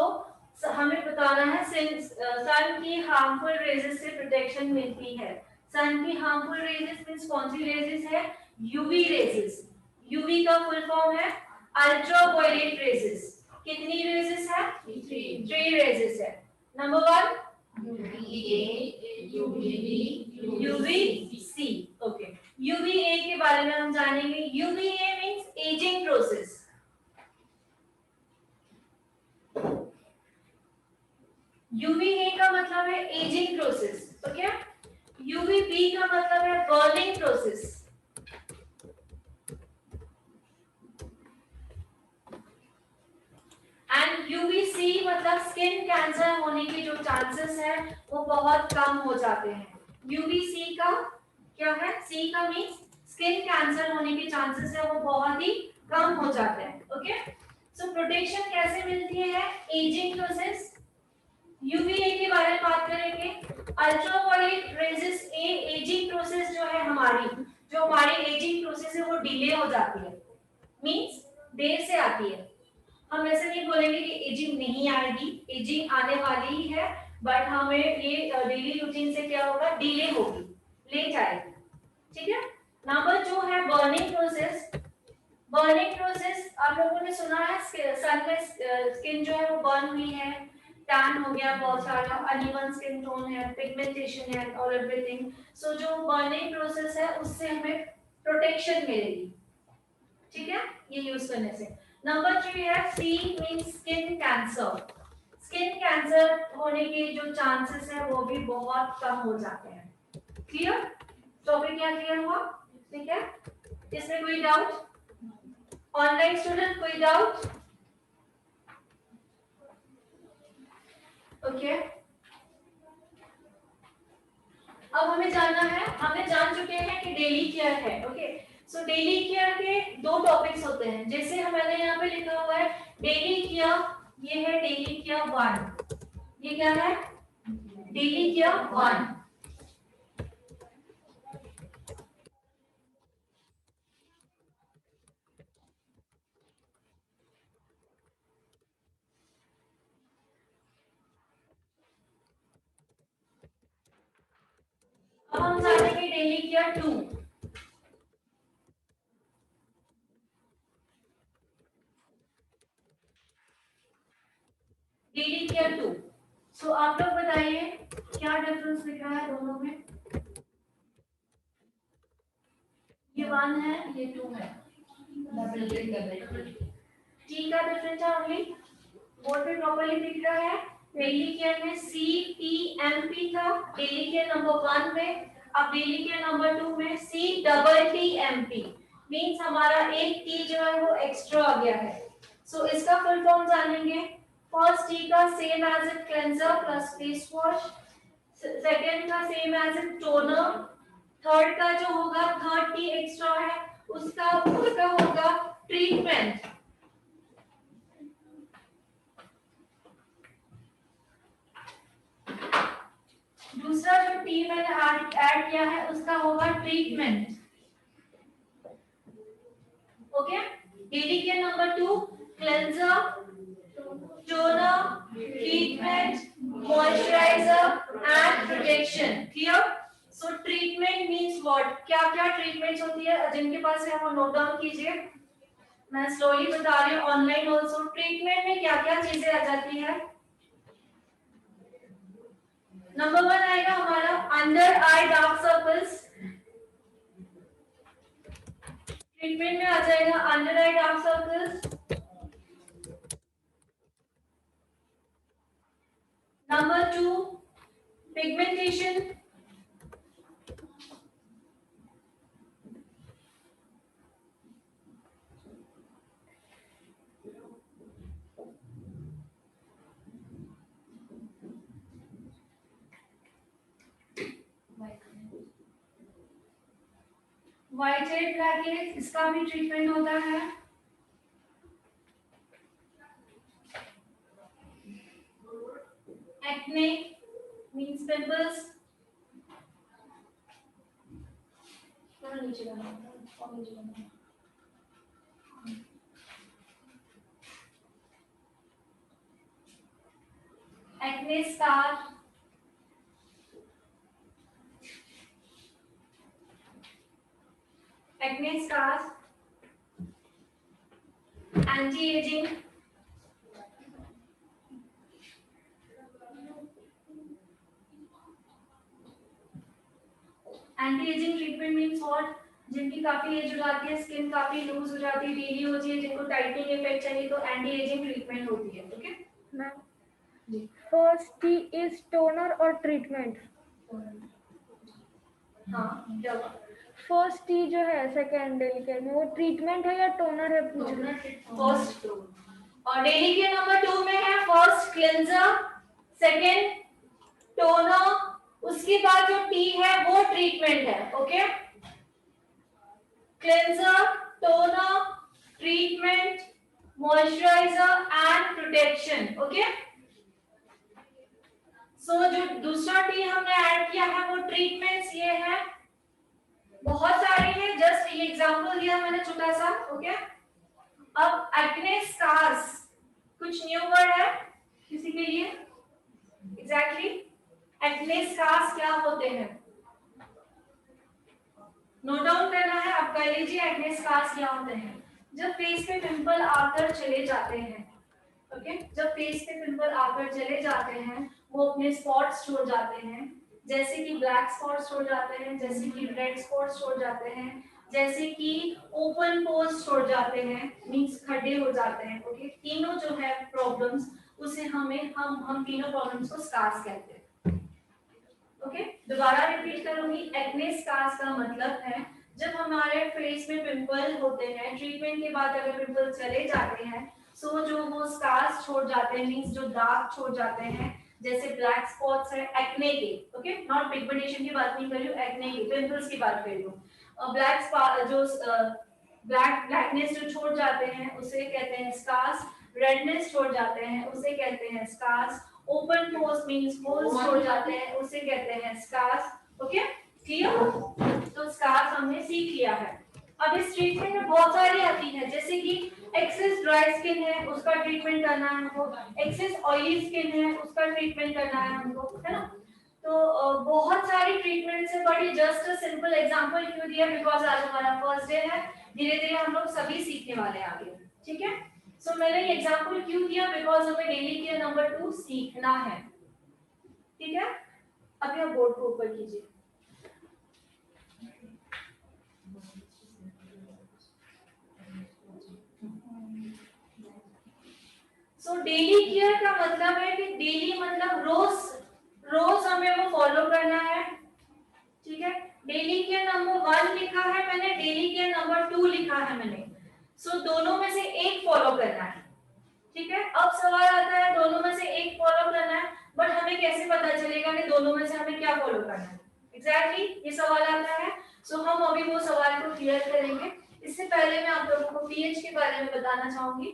[SPEAKER 3] हमें बताना है सन की हार्मफुल रेजेस से प्रोटेक्शन मिलती है। सन की हार्मफुल रेजेस मींस कौन सी रेजेस है? UV rays. यूवी का फुल फॉर्म है अल्ट्रावायलेट रेजेस। कितनी रेजेस है? 3 रेजेस है। Number 1 UVC। ओके, UVA के बारे में हम जानेंगे। UVA means ageing process. UVA का मतलब है एजिंग प्रोसेस। ओके, UVB का मतलब है बर्निंग प्रोसेस। एंड UVC मतलब स्किन कैंसर होने के जो चांसेस है वो बहुत कम हो जाते हैं। UVC का क्या है? C का मींस स्किन कैंसर होने के चांसेस है वो बहुत ही कम हो जाते हैं। ओके, सो प्रोटेक्शन कैसे मिलती है? Ageing process. UVA के बारे में बात करेंगे। Ultraviolet raises A ageing process जो है हमारी एजिंग प्रोसेस है वो डिले हो जाती है, मींस देर से आती है। हम ऐसे नहीं बोलेंगे कि एजिंग नहीं आएगी, एजिंग आने वाली ही है, बट हमें ये डेली रूटीन से क्या होगा? डिले होगी, लेट आएगी। ठीक है। नंबर 2 है बर्निंग प्रोसेस। बर्निंग प्रोसेस आप लोगों ने सुना है सन में स्किन जो है वो बर्न हुई है, टैन हो गया, बहुत सारा अनइवन स्किन टोन है, पिगमेंटेशन है और एवरीथिंग। सो जो बर्निंग प्रोसेस है उससे हमें प्रोटेक्शन मिलेगी। ठीक है, ये यूज करने से। नंबर 3 है C means skin cancer. Skin cancer होने के जो चांसेस है वो भी बहुत कम हो जाते हैं। क्लियर? टॉपिक क्या क्लियर हुआ? ठीक है, इसमें कोई डाउट? ऑनलाइन स्टूडेंट कोई डाउट? ओके, अब हमें जानना है, हमें जान चुके हैं कि डेली केयर है। ओके, सो डेली केयर के 2 टॉपिक्स होते हैं, जैसे हमारे यहाँ पे लिखा हुआ है डेली केयर, ये है डेली केयर 1। ये क्या है? Daily care 1। अब हम जानेंगे डेली केयर 2। Daily care 2। सो आप लोग बताइए क्या डिफरेंस दिख रहा है दोनों में? ये 1 है, ये 2 है। टी का डिफरेंस है ओनली, बोर्ड पे प्रॉपर्ली दिख रहा है। डेली केयर में CTMP था, डेली केयर नंबर 1 में। अब डेली केयर नंबर 2 में CTTMP मींस हमारा एक टी जो है वो एक्स्ट्रा आ गया है। सो इसका फुल फॉर्म जानेंगे। फर्स्ट टी का same as it cleanser plus face wash, second का same as in toner, third का जो होगा, थर्ड टी एक्स्ट्रा है, उसका होगा ट्रीटमेंट। दूसरा जो टी मैंने ऐड किया है उसका होगा treatment. Okay, daily care number 2, cleanser, toner, treatment, moisturiser and protection. Clear? So treatment means what, क्या क्या ट्रीटमेंट्स होती है, जिनके पास है वो नोट डाउन कीजिए, मैं स्लोली बता रही हूँ, ऑनलाइन ऑल्सो। ट्रीटमेंट में क्या क्या चीजें आ जाती है? नंबर 1 आएगा हमारा under eye dark circles, treatment में आ जाएगा under eye dark circles. Number 2 pigmentation, white head black head, इसका भी ट्रीटमेंट होता है। एक्ने मींस पिंपल्स, नीचे acne scar, acne scars, anti ageing, anti ageing treatment means what, जिनकी काफी एज हो जाती है, स्किन काफी लूज हो जाती है, ढीली होती है, जिनको टाइटनिंग इफेक्ट चाहिए तो एंटी एजिंग ट्रीटमेंट होती है। Okay
[SPEAKER 7] ma'am, first T is toner और ट्रीटमेंट।
[SPEAKER 3] हाँ, क्या हुआ?
[SPEAKER 7] फर्स्ट टी जो है सेकेंड डेली केयर में, वो ट्रीटमेंट है या टोनर है पूछ रहे हैं?
[SPEAKER 3] फर्स्ट, और डेली केयर नंबर 2 में है फर्स्ट क्लेंजर, सेकेंड टोनर, उसके बाद जो टी है वो ट्रीटमेंट है। Okay, cleanser, toner, treatment, moisturiser and protection. Okay, so जो दूसरा टी हमने ऐड किया है वो ट्रीटमेंट्स ये है, बहुत सारे हैं, जस्ट ये एग्जांपल दिया मैंने छोटा सा। ओके, अब एक्ने स्कार्स, कुछ न्यू वर्ड है किसी के लिए? एग्जैक्टली, एक्ने स्कार्स क्या होते हैं, नोट डाउन करना है, आप कर लीजिए। एक्ने स्कार्स क्या होते हैं? जब फेस पे पिंपल आकर चले जाते हैं, ओके, जब फेस पे पिंपल आकर चले जाते हैं, वो अपने स्पॉट्स छोड़ जाते हैं, जैसे कि ब्लैक स्पॉट्स छोड़ जाते हैं, जैसे कि रेड स्पॉट्स छोड़ जाते हैं, जैसे कि ओपन पोर्स छोड़ जाते हैं, मींस खड्डे हो जाते हैं। ओके, तीनों जो है प्रॉब्लम्स, उसे हम तीनों प्रॉब्लम्स को स्कार्स कहते हैं। ओके, दोबारा रिपीट करूंगी, एक्ने स्कार्स का मतलब है जब हमारे फेस में पिंपल होते हैं, ट्रीटमेंट के बाद अगर पिंपल चले जाते हैं, सो जो वो स्कार्स छोड़ जाते हैं, मींस जो दाग छोड़ जाते हैं, जैसे ब्लैक स्पॉट्स है एक्ने के। ओके, नॉट पिगमेंटेशन की बात नहीं कर रही हूँ, एक्ने के, पिंपल्स की बात कर रही हूँ। ब्लैकनेस जो छोड़ जाते हैं उसे कहते हैं स्कार्स, रेडनेस छोड़ जाते हैं उसे कहते हैं scars, open pores means holes छोड़ जाते हैं उसे कहते हैं स्कार्स। Okay, clear? तो स्कार्स हमने सीख लिया है। अब इस ट्रीटमेंट में बहुत सारी आती है, जैसे कि एक्सेस ड्राई स्किन है उसका ट्रीटमेंट करना है हमको, एक्सेस ऑयली स्किन है उसका ट्रीटमेंट करना है हमको, है ना? तो बहुत सारी ट्रीटमेंट्स है, बट ये जस्ट अ सिंपल एग्जांपल क्यों दिया, बिकॉज आज हमारा फर्स्ट डे है, धीरे धीरे हम लोग सभी सीखने वाले हैं आगे। ठीक है, सो मैंने ये एग्जांपल क्यों दिया, बिकॉज हमें डेली केयर नंबर 2 सीखना है। ठीक है, अब यह बोर्ड को ऊपर कीजिए। सो डेली केयर का मतलब है कि डेली मतलब रोज हमें वो फॉलो करना है। ठीक है, डेली केयर नंबर 1 लिखा है मैंने, डेली केयर नंबर 2 लिखा है मैंने, सो दोनों में से एक फॉलो करना है। ठीक है, अब सवाल आता है दोनों में से एक फॉलो करना है, बट हमें कैसे पता चलेगा कि दोनों में से हमें क्या फॉलो करना है? एग्जैक्टली ये सवाल आता है। सो हम अभी वो सवाल को क्लियर करेंगे। इससे पहले मैं आप लोगों को पीएच के बारे में बताना चाहूंगी।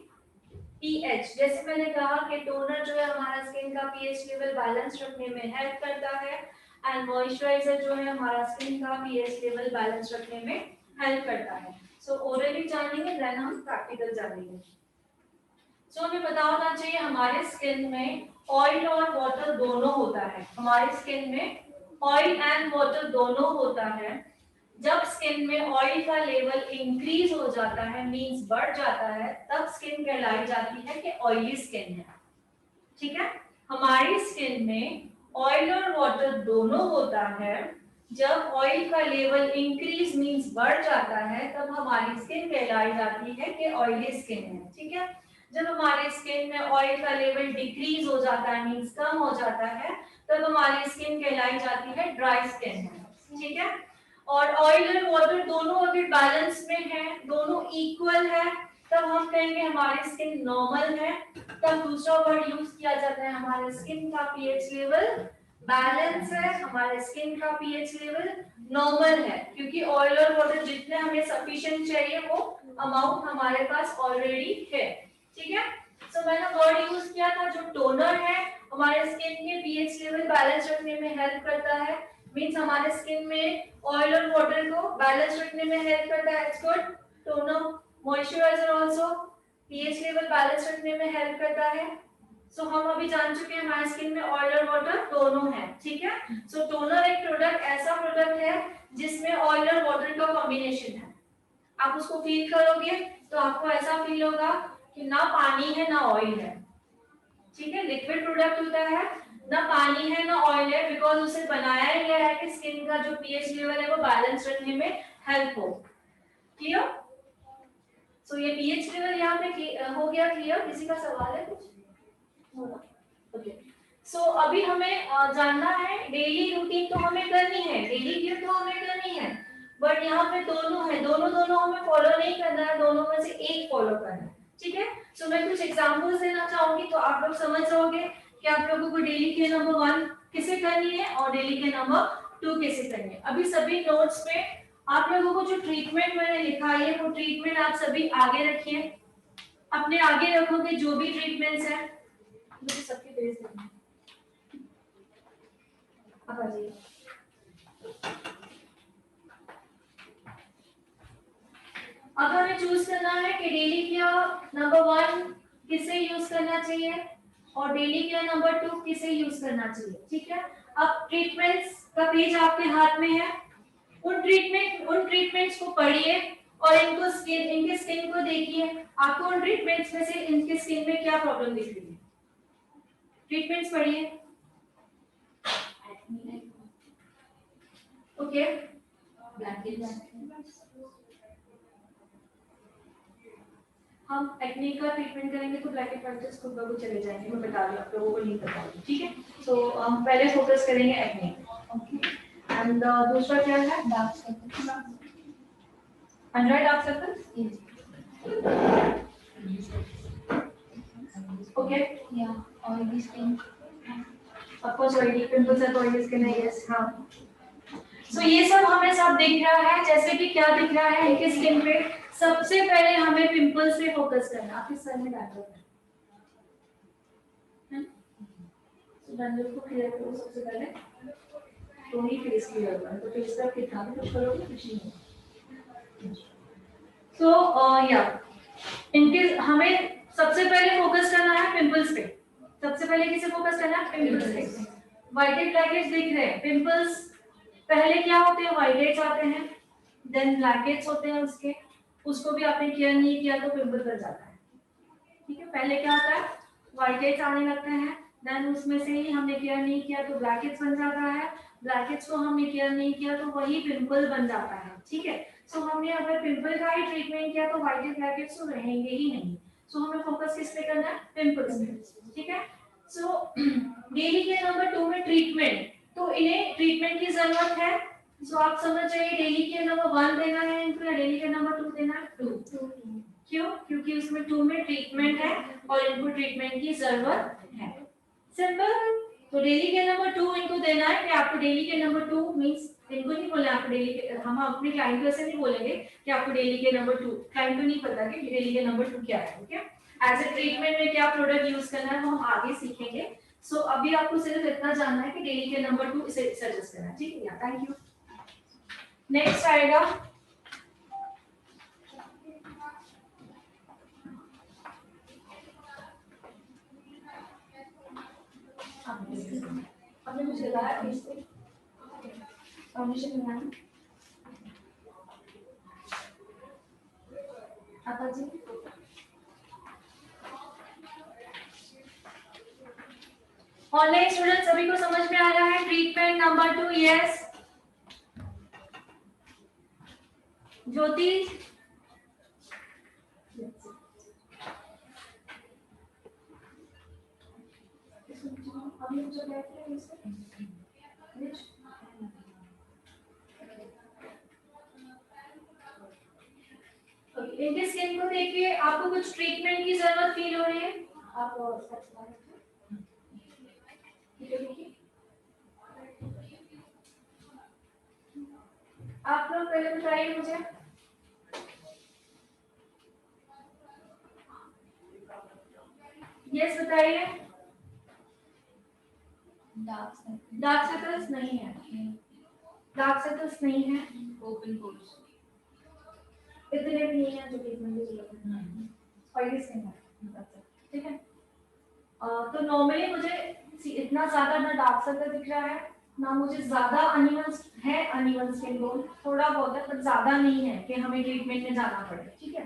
[SPEAKER 3] पीएच, जैसे मैंने कहा कि टोनर जो है हमारा स्किन का पीएच लेवल बैलेंस रखने में हेल्प करता है, एंड मॉइस्चराइजर जो है हमारा स्किन का पीएच लेवल बैलेंस रखने में हेल्प करता है। सो ओरली जानेंगे, देन हम प्रैक्टिकल जानेंगे। सो हमें पता होना चाहिए हमारे स्किन में ऑयल और वाटर दोनों होता है। हमारे स्किन में ऑयल एंड वाटर दोनों होता है। जब स्किन में ऑयल का लेवल इंक्रीज हो जाता है, मींस बढ़ जाता है, तब स्किन कहलाई जाती है कि ऑयली स्किन है। ठीक है, हमारी स्किन में ऑयल और वाटर दोनों होता है। जब ऑयल का लेवल इंक्रीज मींस बढ़ जाता है, तब हमारी स्किन कहलाई जाती है कि ऑयली स्किन है। ठीक है, जब हमारे स्किन में ऑयल का लेवल डिक्रीज हो जाता है मींस कम हो जाता है, तब हमारी स्किन कहलाई जाती है ड्राई स्किन है। ठीक है, और ऑयल और वाटर दोनों अगर बैलेंस में है, दोनों इक्वल है, तब हम कहेंगे हमारी स्किन नॉर्मल है। तब दूसरा वर्ड यूज किया जाता है हमारे स्किन का पीएच लेवल बैलेंस है, हमारे स्किन का पीएच लेवल नॉर्मल है, क्योंकि ऑयल और वाटर जितने हमें सफिशिएंट चाहिए वो अमाउंट हमारे पास ऑलरेडी है। ठीक है, सो मैंने वर्ड यूज किया था जो टोनर है, हमारे स्किन के पीएच लेवल बैलेंस रखने में हेल्प करता है। मींस हमारे स्किन में ऑयल और वाटर को बैलेंस रखने में हेल्प करता है। It's good. Toner, moisturiser also pH level balance रखने में हेल्प करता है। सो हम अभी जान चुके हैं हमारी स्किन में ऑयल और वाटर दोनों है। ठीक है, सो टोनर एक प्रोडक्ट, ऐसा प्रोडक्ट है जिसमें ऑयल और वाटर का कॉम्बिनेशन है। आप उसको फील करोगे तो आपको ऐसा फील होगा कि ना पानी है ना ऑयल है। ठीक है, लिक्विड प्रोडक्ट होता है, ना पानी है ना ऑयल है, बिकॉज उसे बनाया गया है कि स्किन का जो पीएच लेवल है वो बैलेंस रखने में हेल्प हो। क्लियर? सो ये पीएच लेवल यहाँ पे हो गया क्लियर। किसी का सवाल है कुछ? ओके, सो अभी हमें जानना है डेली रूटीन तो हमें करनी है, डेली केयर तो हमें करनी है, बट यहाँ पे दोनों है, दोनों हमें फॉलो नहीं करना है, दोनों में से एक फॉलो करना है। ठीक है, सो मैं कुछ एग्जांपल्स देना चाहूंगी तो आप लोग समझ जाओगे कि आप लोगों को डेली केयर नंबर 1 किसे करनी है और डेली केयर नंबर 2 किसे करनी है। अभी सभी नोट्स में आप लोगों को जो ट्रीटमेंट मैंने लिखा है वो ट्रीटमेंट आप सभी आगे रखिए, अपने आगे रखोगे जो भी ट्रीटमेंट्स हैं। मुझे सबके पेज देना अब आ जाइए। अब हमें चूज करना है कि डेली केयर नंबर 1 किसे यूज करना चाहिए और डेली केयर नंबर 2 किसे यूज करना चाहिए। ठीक है, अब ट्रीटमेंट्स का पेज आपके हाथ में है, उन ट्रीटमेंट्स को पढ़िए और इनके स्किन को देखिए। आपको उन ट्रीटमेंट्स में से इनके स्किन में क्या प्रॉब्लम दिख रही है? ट्रीटमेंट्स पढ़िए। ओके, हम एक्ने का ट्रीटमेंट करेंगे तो ब्लैकेट पैचेस खुद ब खुद चले जाएंगे, मैं बता रही हूँ, आप लोगों को नहीं पता होगा। ठीक है, सो हम पहले फोकस करेंगे एक्ने। ओके, एंड दूसरा क्या है?
[SPEAKER 5] Dark circle.
[SPEAKER 3] Under eye dark circle. Okay,
[SPEAKER 5] या oily skin.
[SPEAKER 3] Of course oily pimples है तो ऑयली स्किन है। यस, हाँ। सो ये सब हमें सब दिख रहा है, जैसे कि क्या दिख रहा है इनके स्किन पे। सबसे पहले हमें पिंपल्स पे फोकस करना है। आपके सर में बैठो है, तो डंडल को क्लियर करो सबसे पहले, तो ही फेस क्लियर होगा। तो फेस का कितना भी कुछ करोगे कुछ नहीं होगा। सो या इनके हमें सबसे पहले फोकस करना है पिंपल्स पे। सबसे पहले किसे फोकस करना है? पिंपल्स पे। व्हाइट ब्लैकेट्स दिख रहे हैं। पिंपल्स पहले क्या होते हैं? व्हाइट हेड्स आते हैं, देन ब्लैकेट्स होते हैं उसके, उसको भी आपने केयर नहीं किया तो पिंपल बन जाता है। ठीक है, पहले क्या होता है? व्हाइट हेड्स आने लगते हैं, देन उसमें से ही हमने केयर नहीं किया तो ब्लैकेट्स बन जाता है, ब्लैकेट्स को हमने केयर नहीं किया तो वही पिंपल बन जाता है। ठीक है, सो हमने अगर पिंपल का ही ट्रीटमेंट किया तो व्हाइट ब्लैकेट्स तो रहेंगे ही नहीं। सो हमें फोकस किस पे करना है? पिंपल्स पे। ठीक है, सो डेली केयर नंबर 2 में ट्रीटमेंट, तो इन्हें ट्रीटमेंट की जरूरत है। सो आप समझ जाइए डेली केयर नंबर 1 देना है इनको या डेली केयर नंबर 2 देना है? 2। क्यों? क्योंकि उसमें 2 में ट्रीटमेंट है और इनको ट्रीटमेंट की जरूरत है। सिंपल। तो डेली के नंबर 2 इनको देना है कि आपको डेली के नंबर 2 मींस इनको नहीं बोलना आपको डेली के, हम अपने क्लाइंट को ऐसे नहीं बोलेंगे कि आपको डेली के नंबर 2, क्लाइंट को नहीं पता कि डेली के नंबर 2 क्या है, ओके। एज ए ट्रीटमेंट में क्या प्रोडक्ट यूज करना है वो हम आगे सीखेंगे। सो अभी आपको सिर्फ इतना जानना है कि डेली के नंबर 2 इसे सजेस्ट करना है, ठीक है। Thank you. नेक्स्ट आएगा आपने मुझे बताया इससे फाउंडेशन बनाना आपा जी। ऑनलाइन स्टूडेंट सभी को समझ में आ रहा है? Treatment number 2 yes. ज्योति इनके स्किन को देखिए, आपको कुछ ट्रीटमेंट की जरूरत फील हो रही है? आप आप लोग पहले बताइए मुझे। यस बताइए। डार्क सर्कल्स नहीं है, डार्क सर्कल्स नहीं है,
[SPEAKER 6] ओपन पोर्स
[SPEAKER 3] इतने भी नहीं है जो ट्रीटमेंट की जरूरत है, ऑयली स्किन है, ठीक है। तो नॉर्मली मुझे इतना ज्यादा ना डार्क सर्कल दिख रहा है, ना मुझे ज्यादा अनइवन है, अनइवन स्किन टोन थोड़ा बहुत है, पर ज्यादा नहीं है कि हमें ट्रीटमेंट में जाना पड़े, ठीक है।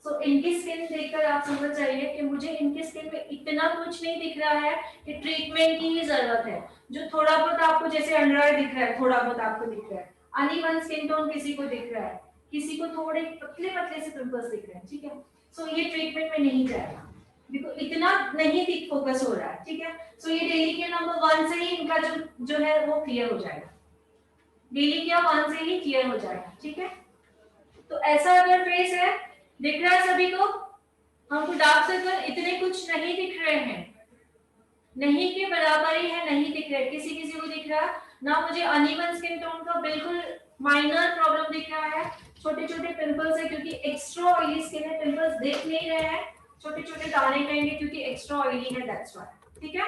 [SPEAKER 3] सो इनकी स्किन देखकर आप समझ जाइए कि मुझे इनकी स्किन में इतना कुछ नहीं दिख रहा है कि ट्रीटमेंट की ही जरूरत है। जो थोड़ा बहुत आपको जैसे अंडर आई दिख रहा है, थोड़ा बहुत आपको दिख रहा है, अनइवन स्किन टोन किसी को दिख रहा है, किसी को थोड़े पतले पतले से पिंपल्स दिख रहे हैं, ठीक है। सो ये ट्रीटमेंट में नहीं जाएगा, बिकॉज़ इतना नहीं दिख फोकस हो रहा है, ठीक है। सो ये डेली के नंबर 1 से ही इनका जो है वो क्लियर हो जाएगा, डेली के 1 से ही क्लियर हो जाएगा, ठीक है। तो ऐसा अगर फेस है, दिख रहा है सभी को, हमको डार्क सर्कल इतने कुछ नहीं दिख रहे हैं, नहीं के बराबर ही है, नहीं दिख रहे, किसी किसी को दिख रहा है ना। मुझे अनइवन स्किन टोन का बिल्कुल माइनर प्रॉब्लम दिख रहा है, छोटे छोटे पिंपल्स है क्योंकि एक्स्ट्रा ऑयली स्किन है, पिंपल्स देख नहीं रहे हैं, छोटे छोटे दाने कहेंगे क्योंकि एक्स्ट्रा ऑयली है, दैट्स व्हाई, ठीक है।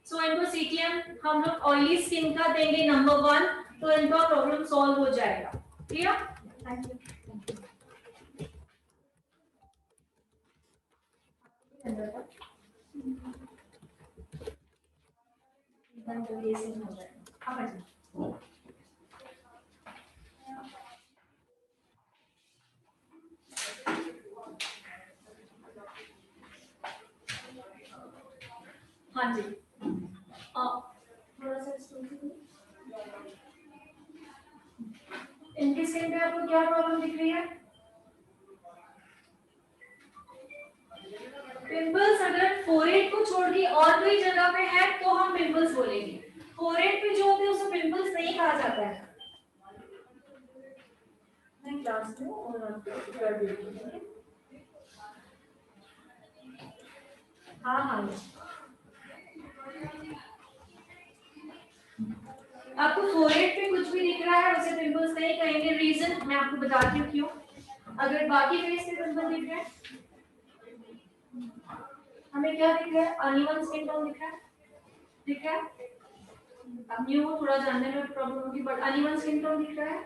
[SPEAKER 3] सो इनको सीटीएम हम लोग ऑयली स्किन का देंगे नंबर 1, तो इनका प्रॉब्लम सॉल्व हो जाएगा, क्लियर। Thank you. हाँ जी, थोड़ा सा इनकी स्किन पे आपको क्या प्रॉब्लम दिख रही है? पिंपल्स अगर फोरहेड को छोड़ के और कोई जगह पे है तो हम पिंपल्स बोलेंगे, फोरहेड पे जो होते हैं उसे पिंपल्स नहीं कहा जाता है। मैं क्लास में और कर देती हाँ हाँ। आपको फोरहेड पे कुछ भी दिख रहा है उसे पिंपल्स नहीं कहेंगे, रीजन मैं आपको बताती हूँ क्यों। अगर बाकी फेस पे पिंपल दिख रहे हैं, हमें क्या दिख रहा है? अनइवन स्किन टोन दिख रहा है, दिख रहा है। अब न्यू हो, थोड़ा जानने में प्रॉब्लम होगी, बट अनइवन स्किन टोन दिख रहा है,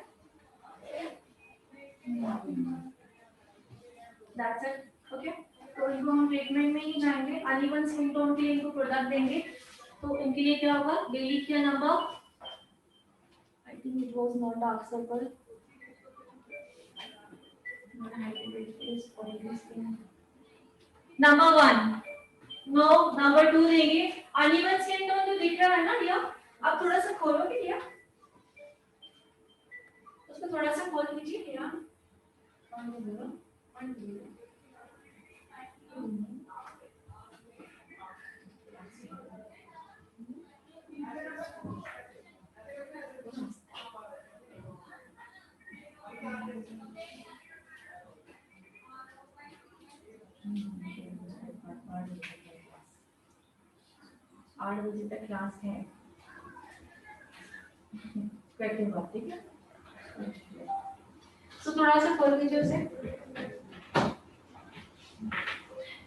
[SPEAKER 3] दैट्स इट, ओके। तो इनको हम ट्रीटमेंट में ही जाएंगे, अनइवन स्किन टोन के लिए इनको प्रोडक्ट देंगे। तो इनके लिए क्या होगा? Daily care number, I think it was not dark circle, number 1 no, number 2 देंगे। अनइवन स्किन टोन जो दिख रहा है ना भैया, आप थोड़ा सा खोलोगे भैया, उसको थोड़ा सा खोल लीजिए भैया। 8 बजे तक क्लास है, करती हूँ बात, ठीक है। सो थोड़ा सा खोल दीजिए उसे।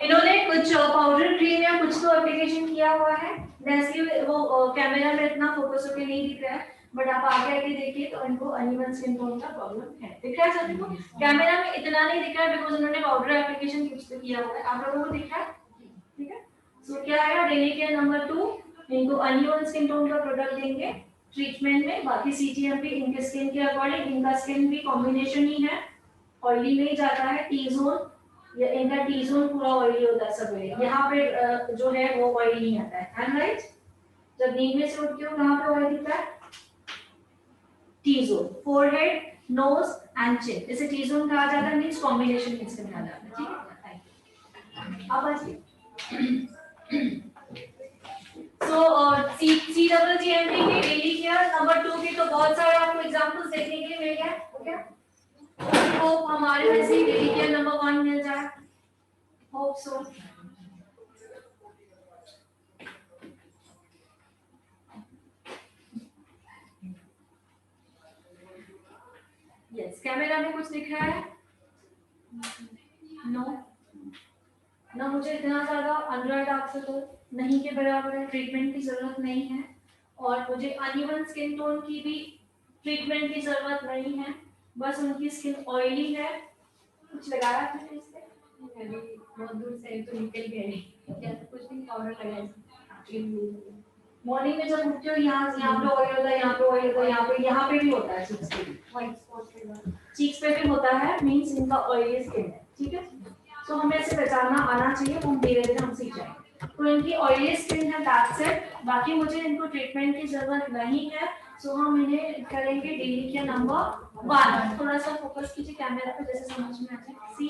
[SPEAKER 3] इन्होंने कुछ पाउडर क्रीम या कुछ तो एप्लीकेशन किया हुआ है, इसलिए वो कैमरा में इतना फोकस होके नहीं दिख रहा है, बट आप आगे आके देखिए तो इनको अनइवन स्किन टोन का प्रॉब्लम है। दिख रहा है सभी को? कैमरा में इतना नहीं दिख रहा है बिकॉज उन्होंने पाउडर एप्लीकेशन कुछ तो किया हुआ है, आप लोगों को दिख रहा है? ठीक है। सो क्या आएगा, डेली केयर नंबर 2, इनको अनइवन स्किन टोन का प्रोडक्ट देंगे ट्रीटमेंट में। बाकी सीजीएमपी इनके स्किन के अकॉर्डिंग, इनका स्किन भी कॉम्बिनेशन ही है, ऑयली नहीं जाता है, टी जोन या इनका टी जोन पूरा ऑयली होता है सब में, यहाँ पे जो है वो ऑयल नहीं आता है, एंड राइट। जब नींद में से उठते हो कहाँ पे ऑयल दिखता है? T zone, forehead, nose and chin, इसे टी जोन कहा जाता है, मींस कॉम्बिनेशन इसका कहा जाता है, ठीक है। अब आइए सो CWGMP के डेली केयर नंबर 2 के तो बहुत सारे आपको एग्जांपल्स देखने के लिए मिल गए, ओके। तो हमारे में से डेली केयर नंबर 1 मिल जाए, होप सो। यस, कैमरा में कुछ दिख रहा है? नो ना, मुझे इतना ज्यादा अंडर डार्क सर्कल नहीं के बराबर है, ट्रीटमेंट की जरूरत नहीं है, और मुझे अनइवन स्किन टोन की भी ट्रीटमेंट की जरूरत नहीं है, बस उनकी स्किन ऑयली है। कुछ लगाया था इस पे? बहुत दूर से तो निकल गए, या तो कुछ नहीं, पाउडर लगाया। मॉर्निंग में जब उठते हो यहाँ पे ऑयल होता है, यहाँ पे ऑयल होता है, यहाँ पे भी होता है, चीक्स पे व्हाइट स्पॉट चीक्स पे भी होता है, मींस इनका ऑयली स्किन है, ठीक है। तो हमें ऐसे पहचानना आना चाहिए, तो हम धीरे धीरे हम सीख जाएंगे। तो इनकी ऑयली स्किन है, दैट्स इट, बाकी मुझे इनको ट्रीटमेंट की जरूरत नहीं है। सो हम इन्हें करेंगे डेली केयर नंबर 1। थोड़ा सा फोकस कीजिए कैमरा पे, जैसे समझ में आ जाए। सी,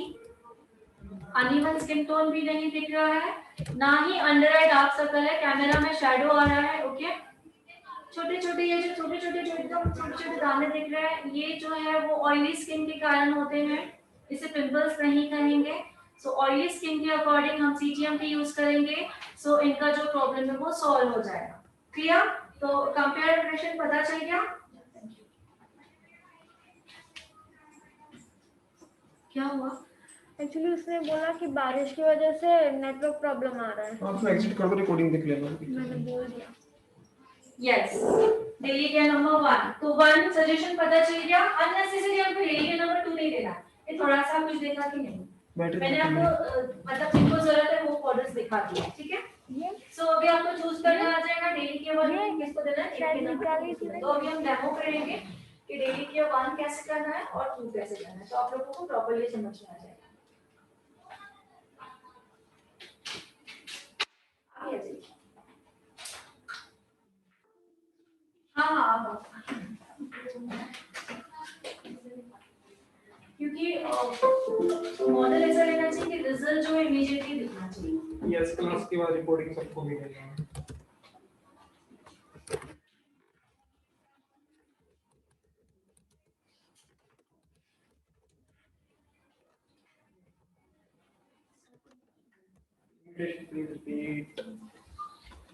[SPEAKER 3] अनइवन स्किन टोन भी नहीं दिख रहा है, ना ही अंडर आई डार्क सर्कल है, कैमरा में शैडो आ रहा है, ओके। छोटे छोटे ये जो छोटे छोटे जो एकदम छोटे छोटे दाने दिख रहे हैं, ये जो है वो ऑयली स्किन के कारण होते हैं, इसे पिंपल्स नहीं कहेंगे। सो ऑयली स्किन के अकॉर्डिंग हम सीजीएमपी यूज करेंगे, सो इनका जो प्रॉब्लम है वो सॉल्व हो जाएगा। क्लियर? तो कंपेयर रिलेशन पता चल गया? क्या हुआ?
[SPEAKER 7] एक्चुअली उसने बोला कि बारिश की वजह से नेटवर्क प्रॉब्लम आ रहा है।
[SPEAKER 4] आप उसमें एग्जिट कर दो, रिकॉर्डिंग देख लेना।
[SPEAKER 7] मैंने बोल दिया।
[SPEAKER 3] यस, डेली केयर नंबर 1, तो 1 सजेशन पता चल गया। अननेसेसरी आपको डेली केयर नंबर 2 नहीं देना, ये थोड़ा सा कुछ देखा कि नहीं, मैंने आपको मतलब जिनको जरूरत है वो ऑर्डर्स दिखा दिया, ठीक है। सो अभी आपको चूज करना आ जाएगा डेली केयर 1 किसको देना है। तो अभी हम डेमो करेंगे कि डेली केयर 1 कैसे करना है और 2 कैसे करना है, तो आप लोगों को प्रॉपर्ली समझ में आ जाएगा। आगे आ जाइए। हाँ, क्योंकि मॉडल ऐसा लेना चाहिए कि रिजल्ट जो है इमीडिएटली दिखना चाहिए।
[SPEAKER 4] यस, क्लास के बाद रिकॉर्डिंग सबको मिलेगा। English, please repeat.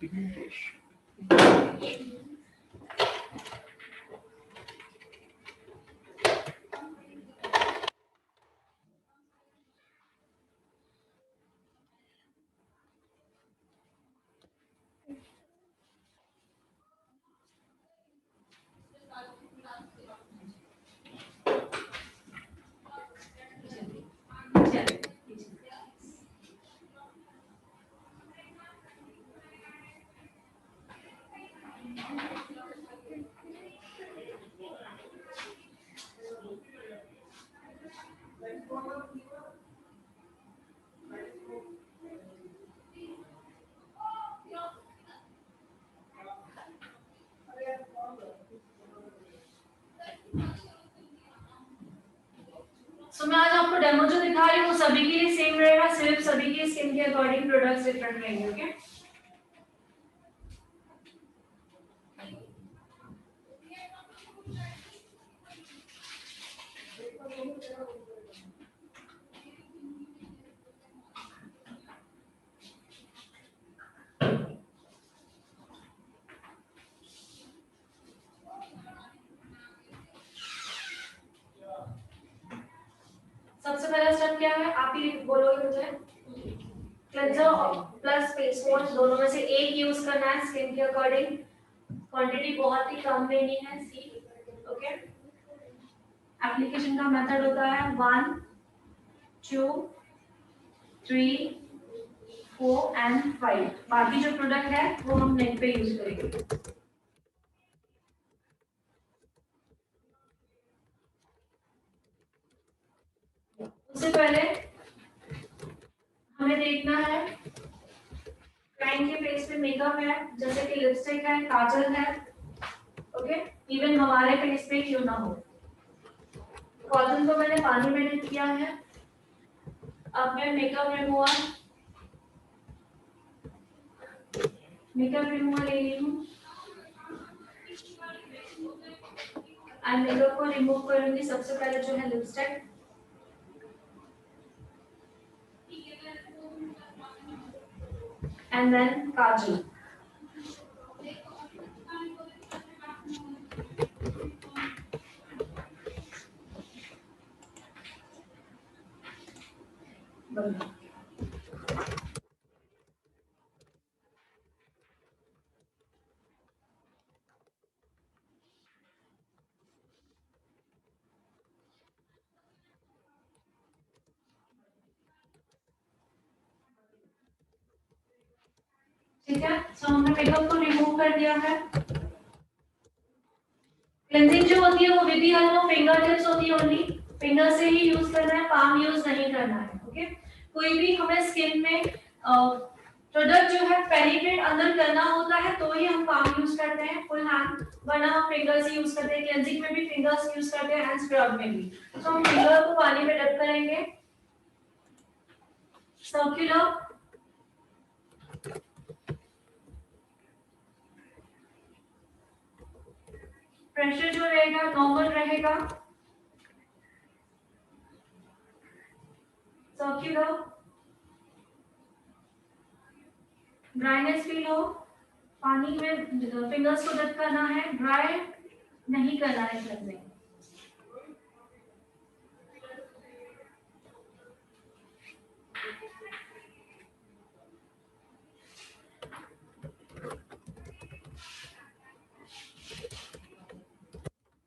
[SPEAKER 4] English.
[SPEAKER 3] सो मैं आज आपको डेमो जो दिखा रही हूँ वो सभी के लिए सेम रहेगा, सिर्फ सभी के स्किन के अकॉर्डिंग प्रोडक्ट्स डिफरेंट रहेंगे, ओके। मतलब क्या है आप ही बोलोगे मुझे। क्लेंजर प्लस फेस वॉश दोनों में से एक यूज करना है स्किन के अकॉर्डिंग, क्वांटिटी बहुत ही कम लेनी है। सी ओके, एप्लीकेशन का मेथड होता है 1 2 3 4 एंड 5। बाकी जो प्रोडक्ट है वो हम नेक पे यूज करेंगे। उससे पहले हमें देखना है क्लाइंट के फेस पे मेकअप है, जैसे कि लिपस्टिक है, काजल है, ओके, इवन हमारे फेस पे क्यों ना हो। कॉटन को मैंने पानी में डिप किया है। अब मैं मेकअप रिमूवर ले ली हूँ एंड मेकअप को रिमूव करूंगी। सबसे पहले जो है लिपस्टिक, एंड देन काजल। ठीक है, सो हमने मेकअप को रिमूव कर दिया है। क्लेंजिंग जो होती है वो विद हेल्प फिंगर टिप्स होती है, ओनली फिंगर से ही यूज करना है, पाम यूज नहीं करना है। ओके, कोई भी हमें स्किन में प्रोडक्ट जो है पेनिट्रेट अंदर करना होता है तो ही हम पाम यूज करते हैं, फुल हैंड, वरना हम फिंगर्स यूज करते हैं। क्लेंजिंग में भी फिंगर्स यूज करते हैं एंड स्क्रब में भी। तो हम फिंगर को पानी में डिप करेंगे, सर्कुलर, प्रेशर जो रहेगा नॉर्मल रहेगा, सर्कुलर, ड्राइनेस फील हो, पानी में फिंगर्स को डिप करना है, ड्राई नहीं करना है क्लेंजिंग।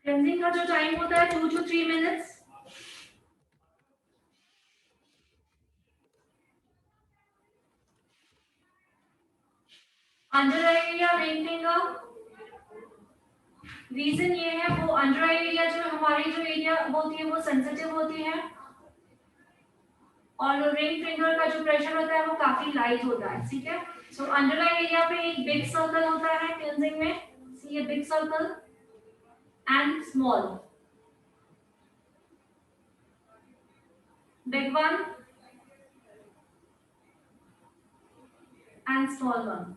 [SPEAKER 3] क्लेंजिंग का जो टाइम होता है 2 to 3 minutes. Under eye area, ring finger, reason ये है वो अंडर आई एरिया जो हमारी जो एरिया होती है वो सेंसिटिव होती है, और रिंग फिंगर का जो प्रेशर होता है वो काफी लाइट होता है। ठीक है, सो अंडर आई एरिया पे एक बिग सर्कल होता है क्लेंजिंग में, सी ये big circle and small, big one and small one.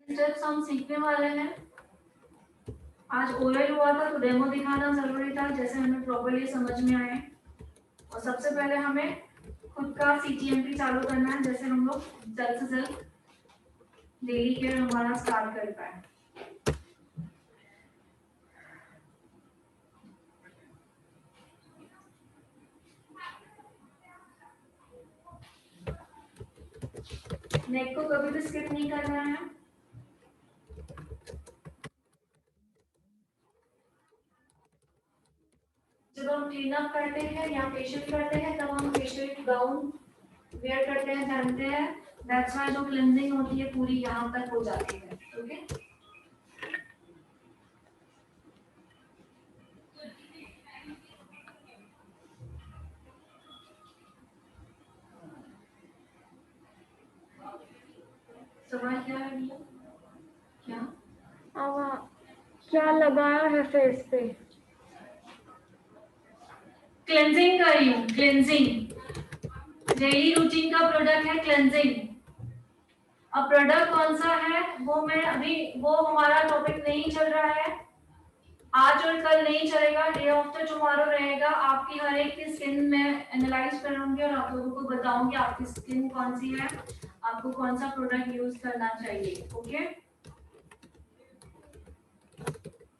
[SPEAKER 3] Steps हम सीखने वाले हैं। आज ओरल हुआ था तो डेमो दिखाना जरूरी था, जैसे हमें प्रॉपर्ली समझ में आए। और सबसे पहले हमें खुद का CTMP चालू करना है, जैसे हम लोग जल्द से जल्द डेली केयर हमारा स्टार्ट कर पाए। नेक को कभी भी स्किप नहीं करना है। जब हम क्लीन अप करते हैं या फेशियल करते हैं तब हम फेशियल गाउन वेयर करते हैं, पहनते हैं। दैट्स व्हाई जो क्लींजिंग होती है पूरी यहाँ तक हो जाती है। ओके, सवाल क्या है भैया? क्या
[SPEAKER 7] लगाया है फेस पे।
[SPEAKER 3] क्लेंजिंग कर रही हूँ, क्लेंजिंग डेली रूटीन का प्रोडक्ट है क्लेंजिंग। अब प्रोडक्ट कौन सा है वो मैं अभी, वो हमारा टॉपिक नहीं चल रहा है आज और कल नहीं चलेगा, डे आफ्टर टुमारो रहेगा। आपकी हर एक की स्किन में एनालाइज करूंगी और आप लोगों को बताऊंगी आपकी स्किन कौन सी है, आपको कौन सा प्रोडक्ट यूज करना चाहिए। ओके,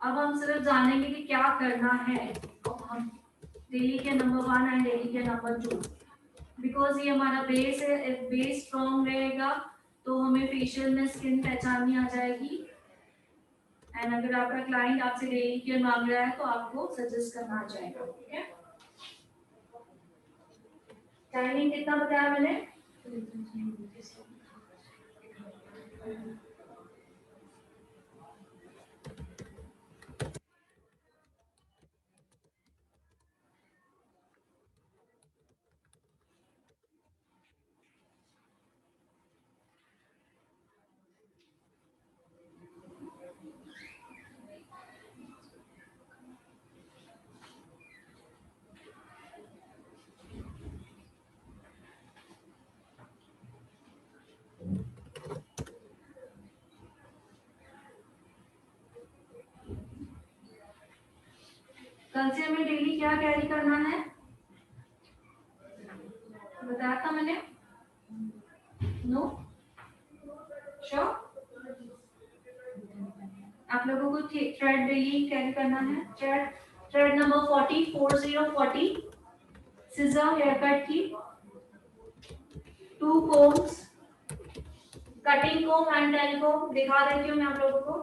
[SPEAKER 3] अब हम सिर्फ जानेंगे कि क्या करना है। अब हम डेली के नंबर 1 एंड डेली के नंबर 2, बिकॉज ये हमारा बेस है, बेस स्ट्रॉन्ग रहेगा तो हमें फेशियल में स्किन पहचाननी आ जाएगी। एंड अगर आपका क्लाइंट आपसे डेली केयर मांग रहा है तो आपको सजेस्ट करना आ जाएगा। ठीक है, टाइमिंग कितना बताया मैंने? कल से हमें डेली क्या कैरी करना है बताया था मैंने? No sure? आप लोगों को थ्रेड डेली कैरी करना है। Thread number 40 scissor hair cut की, 2 combs, cutting comb and tail comb दिखा देती हूँ मैं आप लोगों को।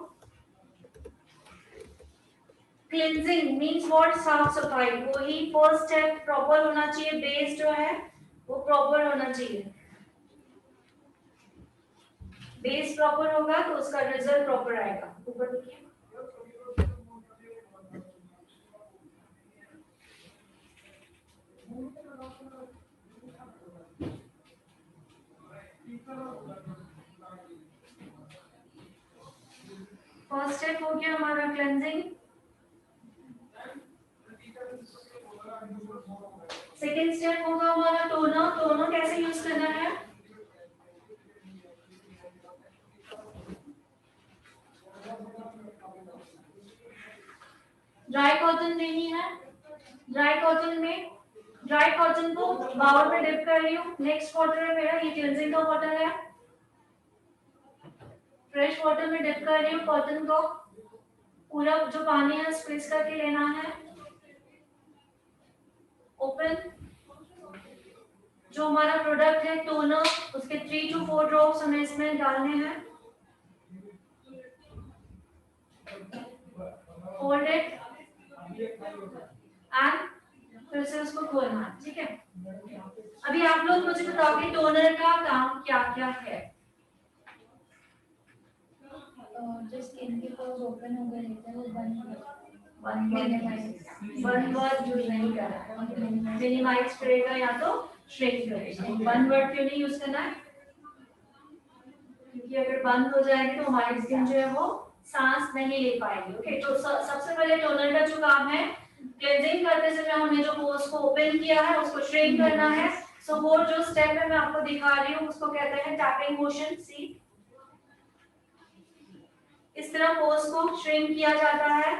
[SPEAKER 3] Cleansing means what? साफ सफाई, वही फर्स्ट स्टेप प्रॉपर होना चाहिए, बेस जो है वो प्रॉपर होना चाहिए। बेस प्रॉपर होगा तो उसका रिजल्ट प्रॉपर आएगा। ऊपर देखिए, फर्स्ट स्टेप हो गया हमारा क्लेंजिंग। सेकेंड स्टेप होगा हमारा टोनर। टोनर कैसे यूज करना है? ड्राई कॉटन लेनी है। ड्राई कॉटन को बाउल में डिप कर रही हूँ। नेक्स्ट वाटर है मेरा, ये क्लींजिंग का वाटर है। फ्रेश वाटर में डिप कर रही हूँ कॉटन को। पूरा जो पानी है स्क्वीज करके लेना है। ओपन जो हमारा प्रोडक्ट है टोनर, उसके 3 to 4 ड्रॉप्स हमें इसमें डालने हैं। होल्ड इट एंड फिर से उसको खोलना है। ठीक है, अभी आप लोग मुझे बताओ कि टोनर का काम क्या क्या है।
[SPEAKER 5] जो स्किन के पोर्स ओपन हो गए थे वो
[SPEAKER 3] वन वर्ड यूज नहीं कर रहा है, मिनिमाइज करेगा या तो श्रिंक करेगा। वन वर्ड क्यों नहीं यूज करना है? क्योंकि अगर बंद हो जाएगी तो हमारी स्किन जो है वो सांस नहीं ले पाएगी। ओके, तो सबसे पहले टोनर का जो काम है, क्लेंजिंग करते समय हमने जो पोर्स को ओपन किया है उसको श्रिंक करना है। सो वो जो स्टेप है मैं आपको दिखा रही हूँ उसको कहते हैं टैपिंग मोशन। सी, इस तरह पोर्स को श्रिंक किया जाता है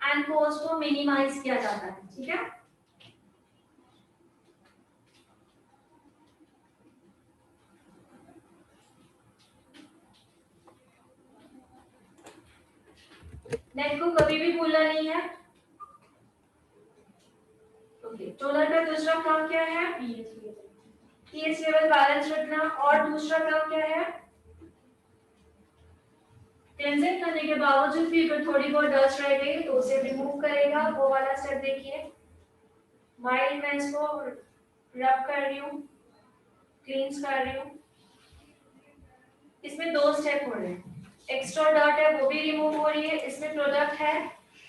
[SPEAKER 3] एंड पोर्स को मिनिमाइज किया जाता है। ठीक है, नेक को कभी भी भूलना नहीं है। ओके, टोनर का दूसरा काम क्या है? पीएच लेवल बैलेंस रखना। और दूसरा काम क्या है? क्लेंजिंग करने के बावजूद भी अगर थोड़ी बहुत डस्ट रह गई तो उसे रिमूव करेगा। वो वाला स्टेप देखिए। माइल्ड मैं इसको रब कर रही हूँ, क्लींस कर रही हूँ। इसमें 2 स्टेप हो रहे हैं। एक्स्ट्रा डर्ट है वो भी रिमूव हो रही है। इसमें प्रोडक्ट है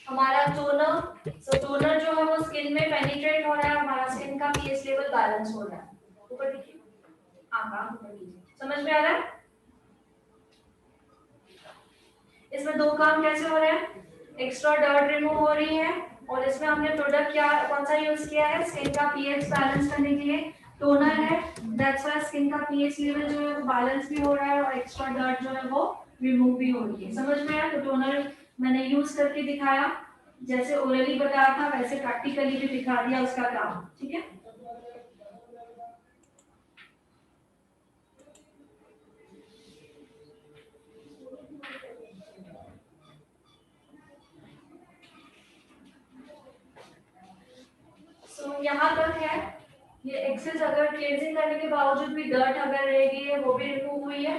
[SPEAKER 3] हमारा टोनर। सो टोनर जो है वो स्किन में पेनिट्रेट हो रहा है, हमारा स्किन का पीएच लेवल बैलेंस हो रहा है। ऊपर देखिए, आंख ऊपर कीजिए, समझ में आ रहा है? इसमें 2 काम कैसे हो रहे हैं? एक्स्ट्रा डर्ट रिमूव हो रही है और इसमें हमने प्रोडक्ट क्या कौन सा यूज किया है, स्किन का पीएच बैलेंस करने के लिए टोनर है, दैट्स व्हाई स्किन का पीएच लेवल जो है वो बैलेंस भी हो रहा है और एक्स्ट्रा डर्ट जो है वो रिमूव भी हो रही है। समझ में आया? तो टोनर मैंने यूज करके दिखाया, जैसे ओरली बताया था वैसे प्रैक्टिकली भी दिखा दिया उसका काम। ठीक है, तो यहाँ तक है। ये एक्सेस अगर क्लींजिंग करने के बावजूद भी डर्ट अगर रह गई है वो भी रिमूव हुई है,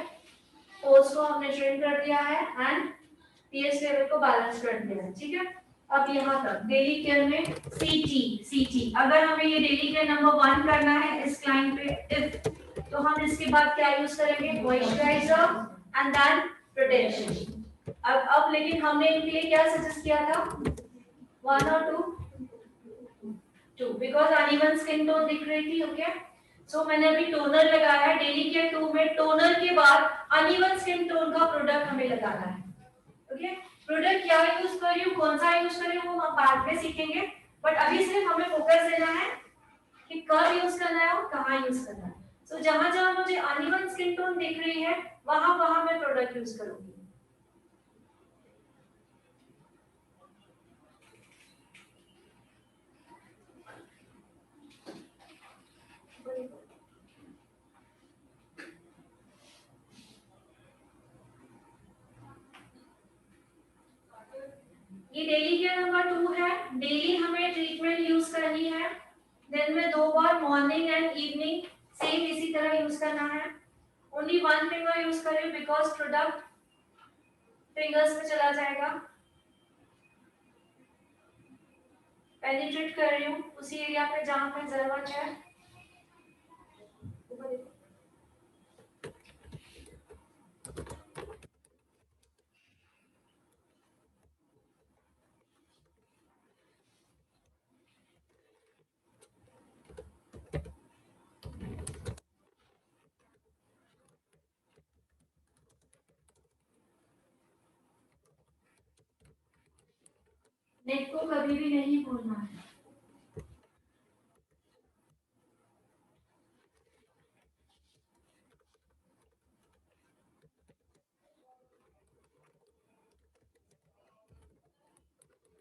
[SPEAKER 3] पोर्स को हमने श्रिंक कर दिया है एंड पीएच लेवल को बैलेंस कर दिया है। ठीक है, अब यहाँ तक डेली केयर में सीटी अगर हमें ये डेली केयर नंबर 1 करना है इस क्लाइंट पे इफ, तो हम इसके बाद क्या यूज करेंगे, मॉइस्चराइजर एंड देन प्रोटेक्शन। अब लेकिन हमने इनके लिए क्या सजेस्ट किया था, 1 और 2 बिकॉज अनइवन स्किन टोन दिख रही थी। ओके, सो मैंने अभी टोनर लगाया है डेली केयर 2 में, टोनर के बाद अनइवन स्किन टोन का प्रोडक्ट हमें लगाना है। ओके, प्रोडक्ट क्या यूज कर रही हूँ, कौन सा यूज कर रही हूँ, वो हम बाद में सीखेंगे, बट अभी सिर्फ हमें फोकस देना है कि कब यूज करना है और कहाँ यूज करना है। सो जहां जहां मुझे अनइवन स्किन टोन दिख रही है वहां वहां मैं प्रोडक्ट यूज करूंगी। ये डेली केयर नंबर 2 है। डेली हमें ट्रीटमेंट यूज करनी है, दिन में 2 बार मॉर्निंग एंड इवनिंग सेम इसी तरह यूज करना है। ओनली 1 फिंगर यूज कर रही हूँ बिकॉज प्रोडक्ट फिंगर्स में चला जाएगा। पेनिट्रेट कर रही हूँ उसी एरिया पे जहां पे जरूरत है। नेक को कभी भी नहीं भूलना है।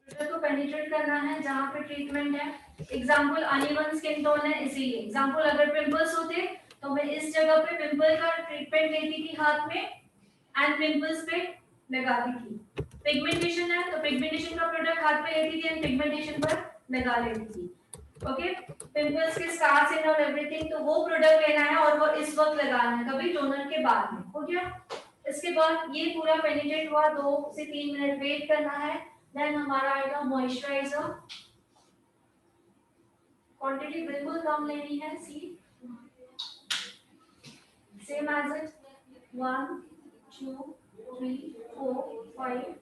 [SPEAKER 3] प्रोडक्ट को पेनिट्रेट करना है जहां पे ट्रीटमेंट है। एग्जांपल अनइवन स्किन टोन है इसीलिए। एग्जांपल अगर पिंपल्स होते तो मैं इस जगह पे पिंपल का ट्रीटमेंट लेती थी हाथ में एंड पिंपल्स पे लगाती थी। पिगमेंटेशन है तो पिगमेंटेशन का प्रोडक्ट हाथ पे लेती थी एंड पिगमेंटेशन पर लगा लेती थी। ओके, पिंपल्स के स्कार्स एंड ऑल एवरीथिंग, तो वो प्रोडक्ट लेना है और वो इस वक्त लगाना है, कभी टोनर के बाद में। हो गया, इसके बाद ये पूरा पेनिट्रेट हुआ, 2 से 3 मिनट वेट करना है, देन हमारा आएगा मॉइस्चराइजर। क्वांटिटी बिल्कुल कम लेनी है, C same as it 1 2 3 4 5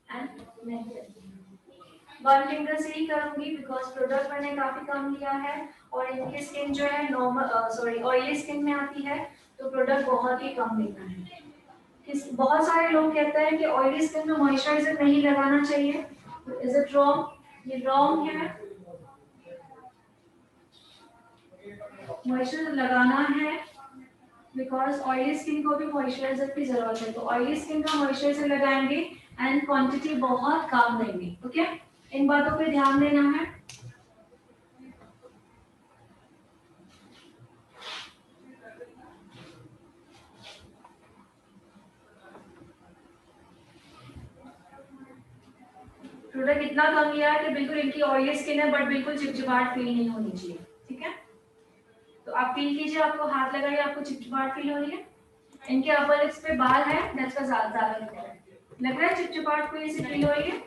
[SPEAKER 3] and next 1 finger से ही करूंगी बिकॉज प्रोडक्ट मैंने काफी कम लिया है और इनकी स्किन जो है नॉर्मल ऑयली स्किन में आती है, तो प्रोडक्ट बहुत ही कम लेना है। बहुत सारे लोग कहते हैं कि ऑयली स्किन में मॉइस्चराइजर नहीं लगाना चाहिए, इज इट रॉन्ग? ये रॉन्ग है। मॉइस्चराइजर लगाना है बिकॉज ऑयली स्किन को भी मॉइस्चराइजर की जरूरत है, तो ऑयली स्किन का मॉइस्चराइजर लगाएंगे एंड क्वांटिटी बहुत कम लेंगे। ओके, इन बातों पे ध्यान देना है। प्रोडक्ट इतना कम लिया है कि बिल्कुल इनकी ऑयली स्किन है बट बिल्कुल चिपचिपाहट फील नहीं होनी चाहिए। ठीक है, तो आप फील कीजिए, आपको हाथ लगाइए, आपको चिपचिपाहट फील हो रही है। इनके अपर लिप्स पे बाल है, दैट्स व्हाई ज्यादा लग रहा है चिपचिपाहट को इसे फील हो रही है।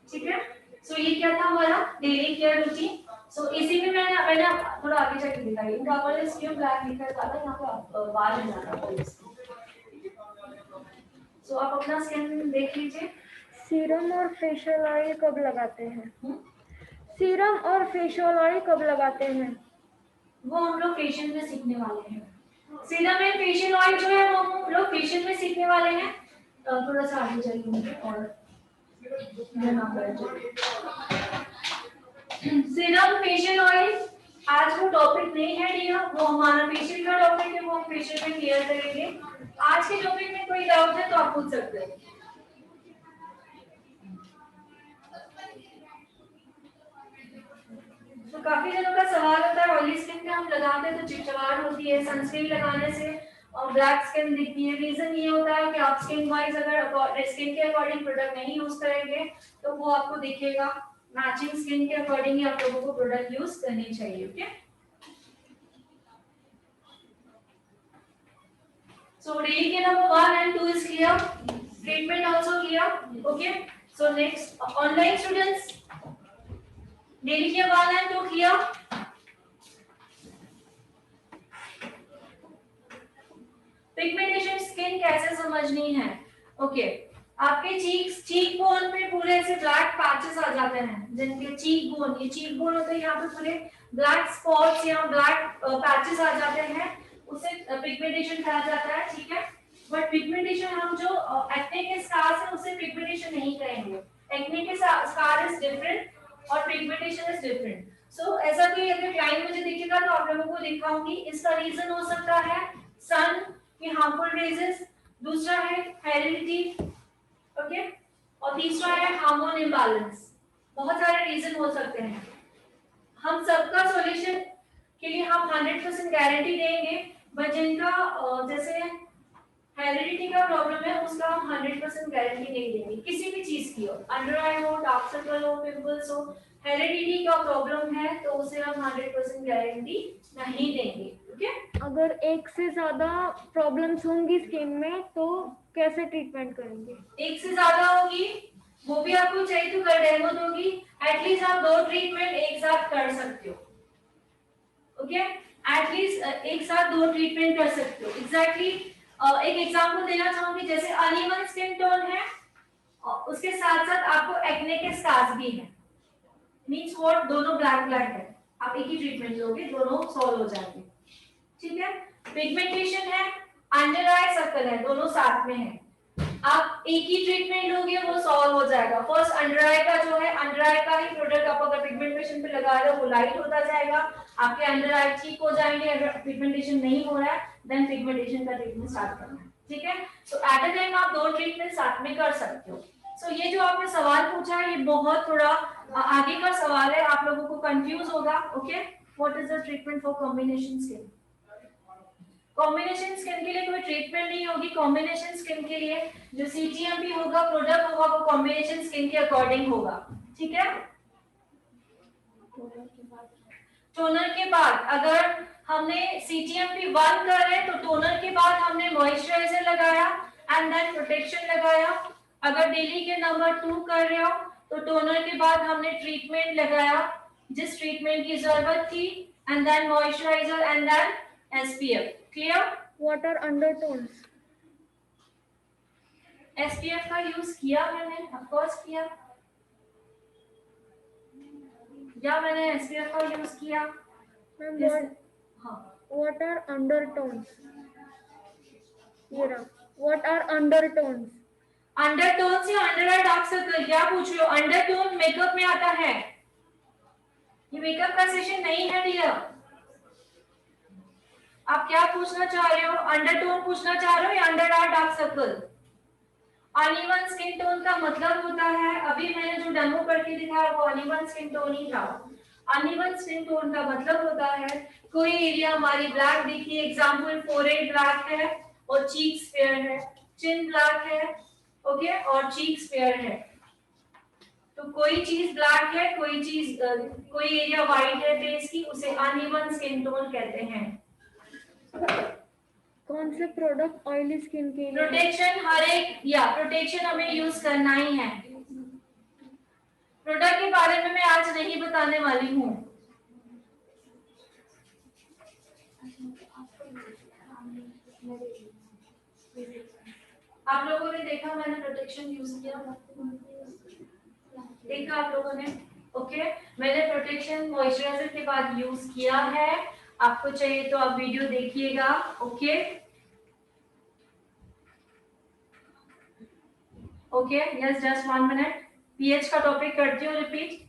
[SPEAKER 3] ठीक है, सो ये क्या था हमारा डेली केयर रूटीन। सो इसी में मैंने थोड़ा आगे चल के दिखाई, इनका अपर लिप्स क्यों ब्लैक दिख रहा था, यहाँ पे बाल है ज्यादा। सो आप अपना स्किन देख लीजिए।
[SPEAKER 7] सीरम और फेशियल ऑयल कब लगाते हैं? सीरम और फेशियल ऑयल कब लगाते हैं?
[SPEAKER 3] वो हम लोग फेशियल में सीखने वाले हैं। सीरम एंड फेशियल ऑयल जो है वो हम लोग फेशियल में सीखने वाले हैं। थोड़ा सा आगे चलिए और सीरम फेशियल ऑयल आज वो टॉपिक नहीं है डियर, वो हमारा फेशियल का टॉपिक है, वो हम फेशियल में क्लियर करेंगे। आज के टॉपिक में कोई डाउट है तो आप पूछ सकते हो। तो काफी जनों का सवाल होता है ऑयली स्किन पे हम लगाते हैं तो चिपचिपाहट होती है, सनस्क्रीन लगाने से और ब्लैक स्किन दिखती है। रीजन ये होता है कि आप स्किन वाइज अगर स्किन के अकॉर्डिंग प्रोडक्ट नहीं यूज करेंगे तो वो आपको दिखेगा। मैचिंग स्किन के अकॉर्डिंग ही आप लोगों को प्रोडक्ट यूज करनी चाहिए। Okay, so daily care number 1 and 2 is clear, treatment also clear. Okay, so next online students, daily care 1 and 2 clear. Pigmentation skin कैसे समझनी है? ओके, आपके चीक बोन पे पूरे ऐसे ब्लैक पैचेस आ जाते हैं, जिनके चीक बोन, ये चीक बोन होते हैं, यहाँ पे पूरे ब्लैक स्पॉट्स या ब्लैक पैचेस आ जाते हैं, उसे पिगमेंटेशन कहा जाता है। ठीक है, बट पिगमेंटेशन हम जो एक्ने के स्कार्स है उसे पिगमेंटेशन नहीं कहेंगे। एक्ने के स्कार इज डिफरेंट और पिगमेंटेशन इज डिफरेंट। सो ऐसा कोई अगर क्लाइंट मुझे दिखेगा तो आप लोगों को दिखाऊंगी। इसका रीजन हो सकता है सन की हार्मफुल रेजेस, दूसरा है हेरिडिटी, ओके, और तीसरा है हार्मोन इम्बैलेंस। बहुत सारे रीजन हो सकते हैं। हम सबका सॉल्यूशन के लिए हम 100% गारंटी देंगे, बट जिनका जैसे हेरिडिटी का प्रॉब्लम है उसका हम 100% गारंटी नहीं देंगे किसी भी चीज की हो, अंडर आई हो, डार्क सर्कल हो, पिंपल्स हो। हेरिडिटी का प्रॉब्लम है तो उसे हम 100% गारंटी नहीं देंगे। ओके,
[SPEAKER 7] अगर एक से ज्यादा प्रॉब्लम्स होंगी स्किन में तो कैसे ट्रीटमेंट करेंगे?
[SPEAKER 3] एक से ज्यादा होगी वो भी आपको चाहिए तो कर डेमो दोगी। एटलीस्ट आप 2 ट्रीटमेंट एक साथ कर सकते हो। ओके, एटलीस्ट एक साथ 2 ट्रीटमेंट कर सकते हो। एग्जैक्टली एक एग्जांपल देना चाहूंगी, जैसे अनइवन स्किन टोन है उसके साथ साथ आपको एक्ने के स्कार्स भी है, मींस व्हाट, दोनों ब्लैक ब्लैक है, आप एक ही ट्रीटमेंट लोगे दोनों सॉल्व हो जाएंगे। ठीक है, पिगमेंटेशन है, अंडर आई सर्कल है, दोनों साथ में है, आप एक ही ट्रीटमेंट लोगे वो सॉल्व हो जाएगा। फर्स्ट अंडर आई का जो है, अंडर आई का ही प्रोडक्ट आप अगर पिगमेंटेशन पे लगा रहे हो वो लाइट होता जाएगा, आपके अंडर आई ठीक हो जाएंगे। अगर पिगमेंटेशन नहीं हो रहा है देन पिगमेंटेशन का ट्रीटमेंट स्टार्ट करना है। ठीक है, सो एट अ टाइम आप 2 ट्रीटमेंट साथ में कर सकते हो। सो ये जो आपने सवाल पूछा है ये बहुत थोड़ा आगे का सवाल है, आप लोगों को कंफ्यूज होगा। Okay, what is the treatment for combination skin? Combination skin के लिए कोई ट्रीटमेंट नहीं होगी। कॉम्बिनेशन स्किन के लिए जो सीजीएमपी होगा, प्रोडक्ट होगा, वो कॉम्बिनेशन स्किन के अकॉर्डिंग होगा। ठीक है, टोनर के बाद अगर हमने सीजीएमपी 1 कर रहे हैं तो टोनर के बाद हमने मॉइस्चराइजर लगाया एंड देन प्रोटेक्शन लगाया। अगर डेली के नंबर 2 कर रहे हो तो टोनर के बाद हमने ट्रीटमेंट लगाया जिस ट्रीटमेंट की जरूरत थी, and then moisturiser and then SPF. Clear?
[SPEAKER 7] What are undertones?
[SPEAKER 3] SPF का यूज किया मैंने, ऑफ कोर्स किया, या मैंने एसपीएफ का यूज किया।
[SPEAKER 7] Ma'am, what are undertones? ये रहा, व्हाट आर अंडरटोन्स?
[SPEAKER 3] अंडरटोन या अंडर आई डार्क सर्कल क्या पूछ रहे हो? अंडरटोन मेकअप में आता है, ये मेकअप का सेशन नहीं है डियर। आप क्या पूछना चाह रहे हो? अंडरटोन पूछना चाह रहे हो या under eye dark circle? Uneven skin tone का मतलब होता है, अभी मैंने जो डेमो करके दिखाया वो अनइवन स्किन टोन ही था। अनइवन स्किन टोन का मतलब होता है कोई एरिया हमारी ब्लैक दिखी, एग्जांपल फोरहेड ब्लैक है और चीक्स फेयर है, चिन ब्लैक है, ओके, और चीक्स फेयर है। तो कोई चीज ब्लैक है, कोई एरिया व्हाइट है फेस की, उसे अनइवन स्किन टोन कहते हैं।
[SPEAKER 7] कौन से प्रोडक्ट ऑयली स्किन के लिए?
[SPEAKER 3] प्रोटेक्शन हर एक, या प्रोटेक्शन हमें यूज करना ही है। प्रोडक्ट के बारे में मैं आज नहीं बताने वाली हूँ। आप लोगों ने देखा मैंने प्रोटेक्शन यूज किया, देखा आप लोगों ने? ओके, मैंने प्रोटेक्शन मॉइस्चराइजर के बाद यूज किया है। आपको चाहिए तो आप वीडियो देखिएगा। Okay okay, yes, just 1 minute. PH का टॉपिक करती हूँ रिपीट।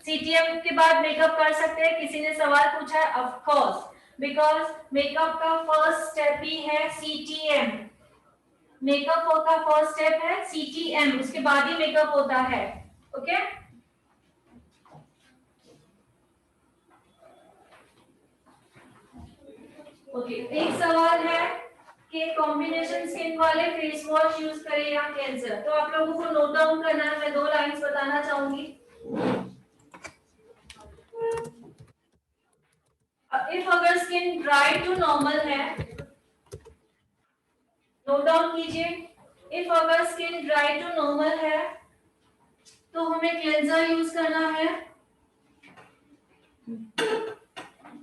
[SPEAKER 3] सीटीएम के बाद मेकअप कर सकते हैं, किसी ने सवाल पूछा है, ऑफ कोर्स, बिकॉज मेकअप का फर्स्ट स्टेप ही है सीटीएम। मेकअप का फर्स्ट स्टेप है सीटीएम, उसके बाद ही मेकअप होता है। ओके ओके, एक सवाल है कि कॉम्बिनेशन स्किन वाले फेस वॉश यूज करें या क्लेंजर, तो आप लोगों को नोट डाउन करना है, मैं 2 लाइंस बताना चाहूंगी। इफ अगर स्किन ड्राई टू नॉर्मल है, नोट डाउन कीजिए, इफ अगर स्किन ड्राई टू नॉर्मल है तो हमें क्लेंजर यूज करना है।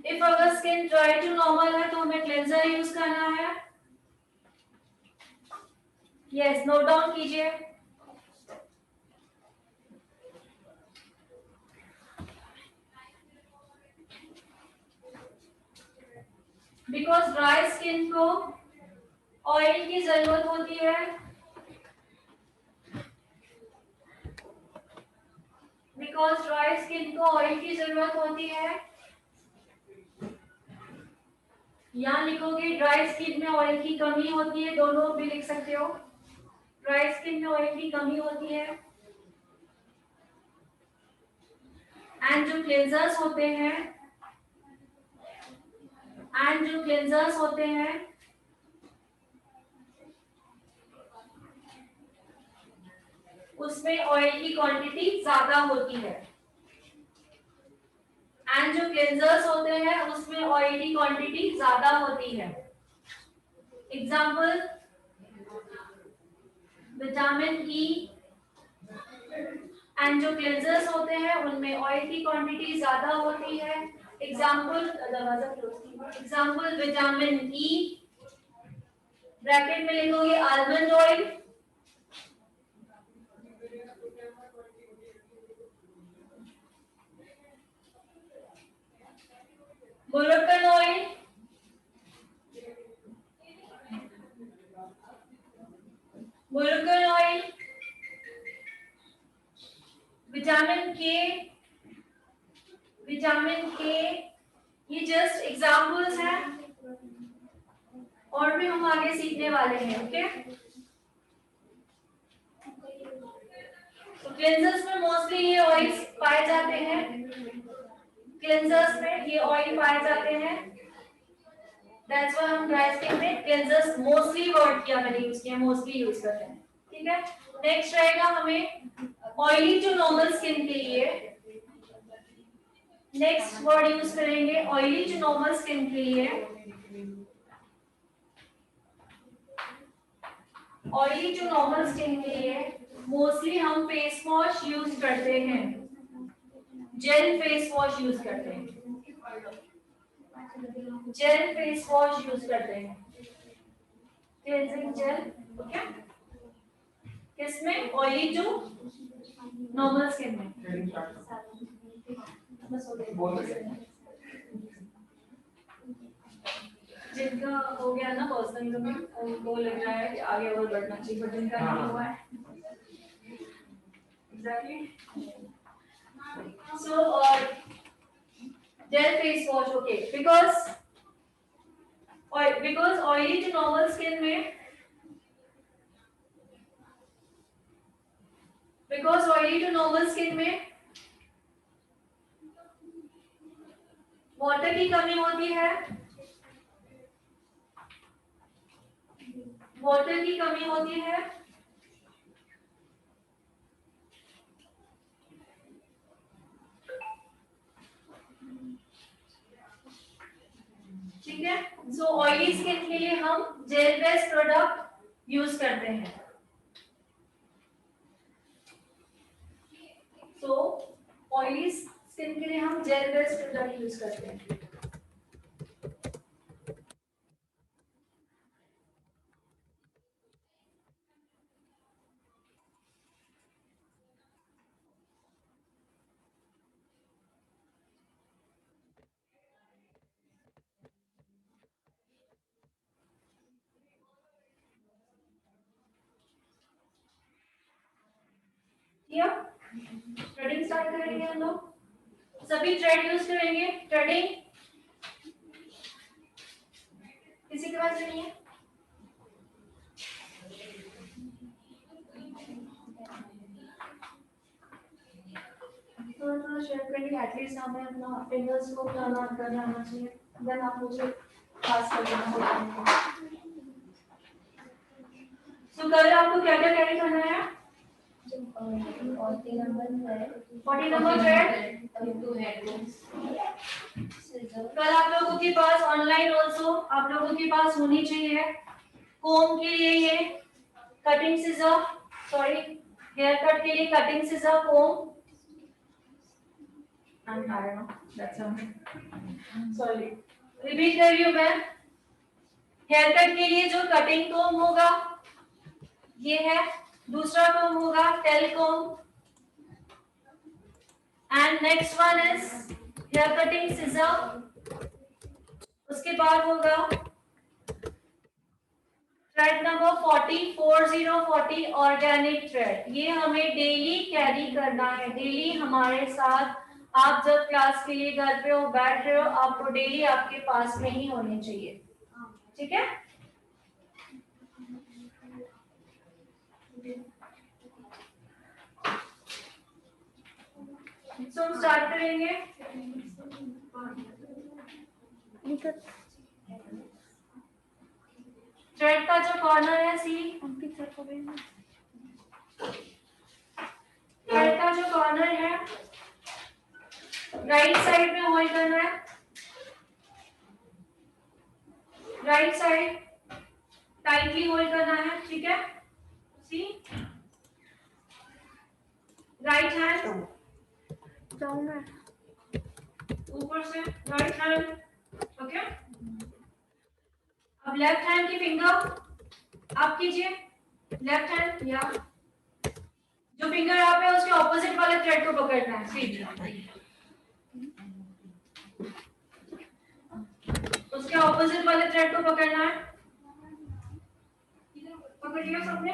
[SPEAKER 3] इफ अगर स्किन ड्राई टू नॉर्मल है तो हमें क्लेंजर यूज करना है। यस, नोट डाउन कीजिए। बिकॉज ड्राई स्किन को ऑयल की जरूरत होती है, बिकॉज ड्राई स्किन को ऑयल की जरूरत होती है। यहाँ लिखोगे ड्राई स्किन में ऑयल की कमी होती है, दोनों भी लिख सकते हो। ड्राई स्किन में ऑयल की कमी होती है, एंड जो क्लेंजर्स होते हैं, उसमें ऑयल की क्वांटिटी ज्यादा होती है, एंड जो क्लेंजर्स होते हैं उसमें ऑयल की क्वांटिटी ज्यादा होती है। एग्जाम्पल, विटामिन ई, एंड जो क्लेंजर्स होते हैं उनमें ऑयल की क्वांटिटी ज्यादा होती है। एग्जाम्पल, दरवाजा क्लोज कीजिए। एग्जाम्पल विटामिन ई, ब्रैकेट में लिखोगे almond oil, molluscan oil, vitamin के, ये जस्ट एग्जाम्पल्स हैं, और भी हम आगे सीखने वाले हैं। ओके, तो क्लेंजर्स में मोस्टली ये ऑयल्स पाए जाते हैं, दैट्स व्हाई हम ड्राई स्किन में क्लेंजर्स मोस्टली वर्ड किया मैंने यूज किया, मोस्टली यूज करते हैं। ठीक है, नेक्स्ट रहेगा हमें ऑयली टू नॉर्मल स्किन के लिए, नेक्स्ट वर्ड यूज करेंगे ऑयली टू नॉर्मल स्किन के लिए। ऑयली टू नॉर्मल स्किन के लिए मोस्टली हम फेस वॉश यूज करते हैं, जेल फेस वॉश यूज करते हैं, जेल फेस वॉश यूज करते हैं, क्लेंजिंग जेल। ओके, किसमें? ऑयली टू नॉर्मल स्किन में। जिनका हो गया ना पर्सनल में, उनको लग रहा है कि आगे और बढ़ना चाहिए, बट जिनका नहीं हुआ है। Exactly, so gel face wash, okay, because oily to normal skin में, वाटर की कमी होती है, ठीक है। सो ऑयली स्किन के लिए हम जेल बेस्ड प्रोडक्ट यूज करते हैं। सो ऑयली स्किन के लिए हम जेल बेस्ड प्रोडक्ट यूज करते हैं। किया? थ्रेडिंग स्टार्ट करेंगे हम लोग, सभी थ्रेड यूज करेंगे। थ्रेडिंग किसी के पास नहीं है? थोड़ा थोड़ा शेयर करेंगे, एटलीस्ट हमें अपना फिंगर्स को करना आना चाहिए, देन आप मुझे पास कर देना होगा। सो कल आपको क्या क्या कैरी करना है?
[SPEAKER 5] 40
[SPEAKER 3] नंबर थ्रेड। कल आप लोगों के पास ऑनलाइन ऑल्सो आप लोगों के पास होनी चाहिए कोम के लिए ये cutting scissor, sorry hair cut के लिए cutting scissor, comb. I'm tired now. That's all. Sorry. Repeat कर रही हूँ मैं। हेयर कट के लिए जो कटिंग कोम होगा ये है, दूसरा कोम होगा tail comb, and next one is hair cutting scissor. उसके बाद होगा थ्रेड नंबर 40 ऑर्गेनिक थ्रेड। ये हमें डेली कैरी करना है, डेली हमारे साथ। आप जब क्लास के लिए घर पे हो, बैठ रहे हो, आपको डेली आपके पास में ही होने चाहिए, ठीक है? तो हम स्टार्ट करेंगे। थ्रेड का जो कॉर्नर है सी, थ्रेड का जो कॉर्नर है राइट साइड में होल्ड करना है, राइट साइड टाइटली होल्ड करना है, ठीक है? सी राइट हैंड ऊपर से, राइट हैंड, ओके? अब लेफ्ट हैंड की फिंगर आप कीजिए, लेफ्ट हैंड, या जो फिंगर आप है उसके ऑपोजिट वाले थ्रेड को पकड़ना है, सीधे उसके ऑपोजिट वाले थ्रेड को पकड़ना है। पकड़ लिया सबने?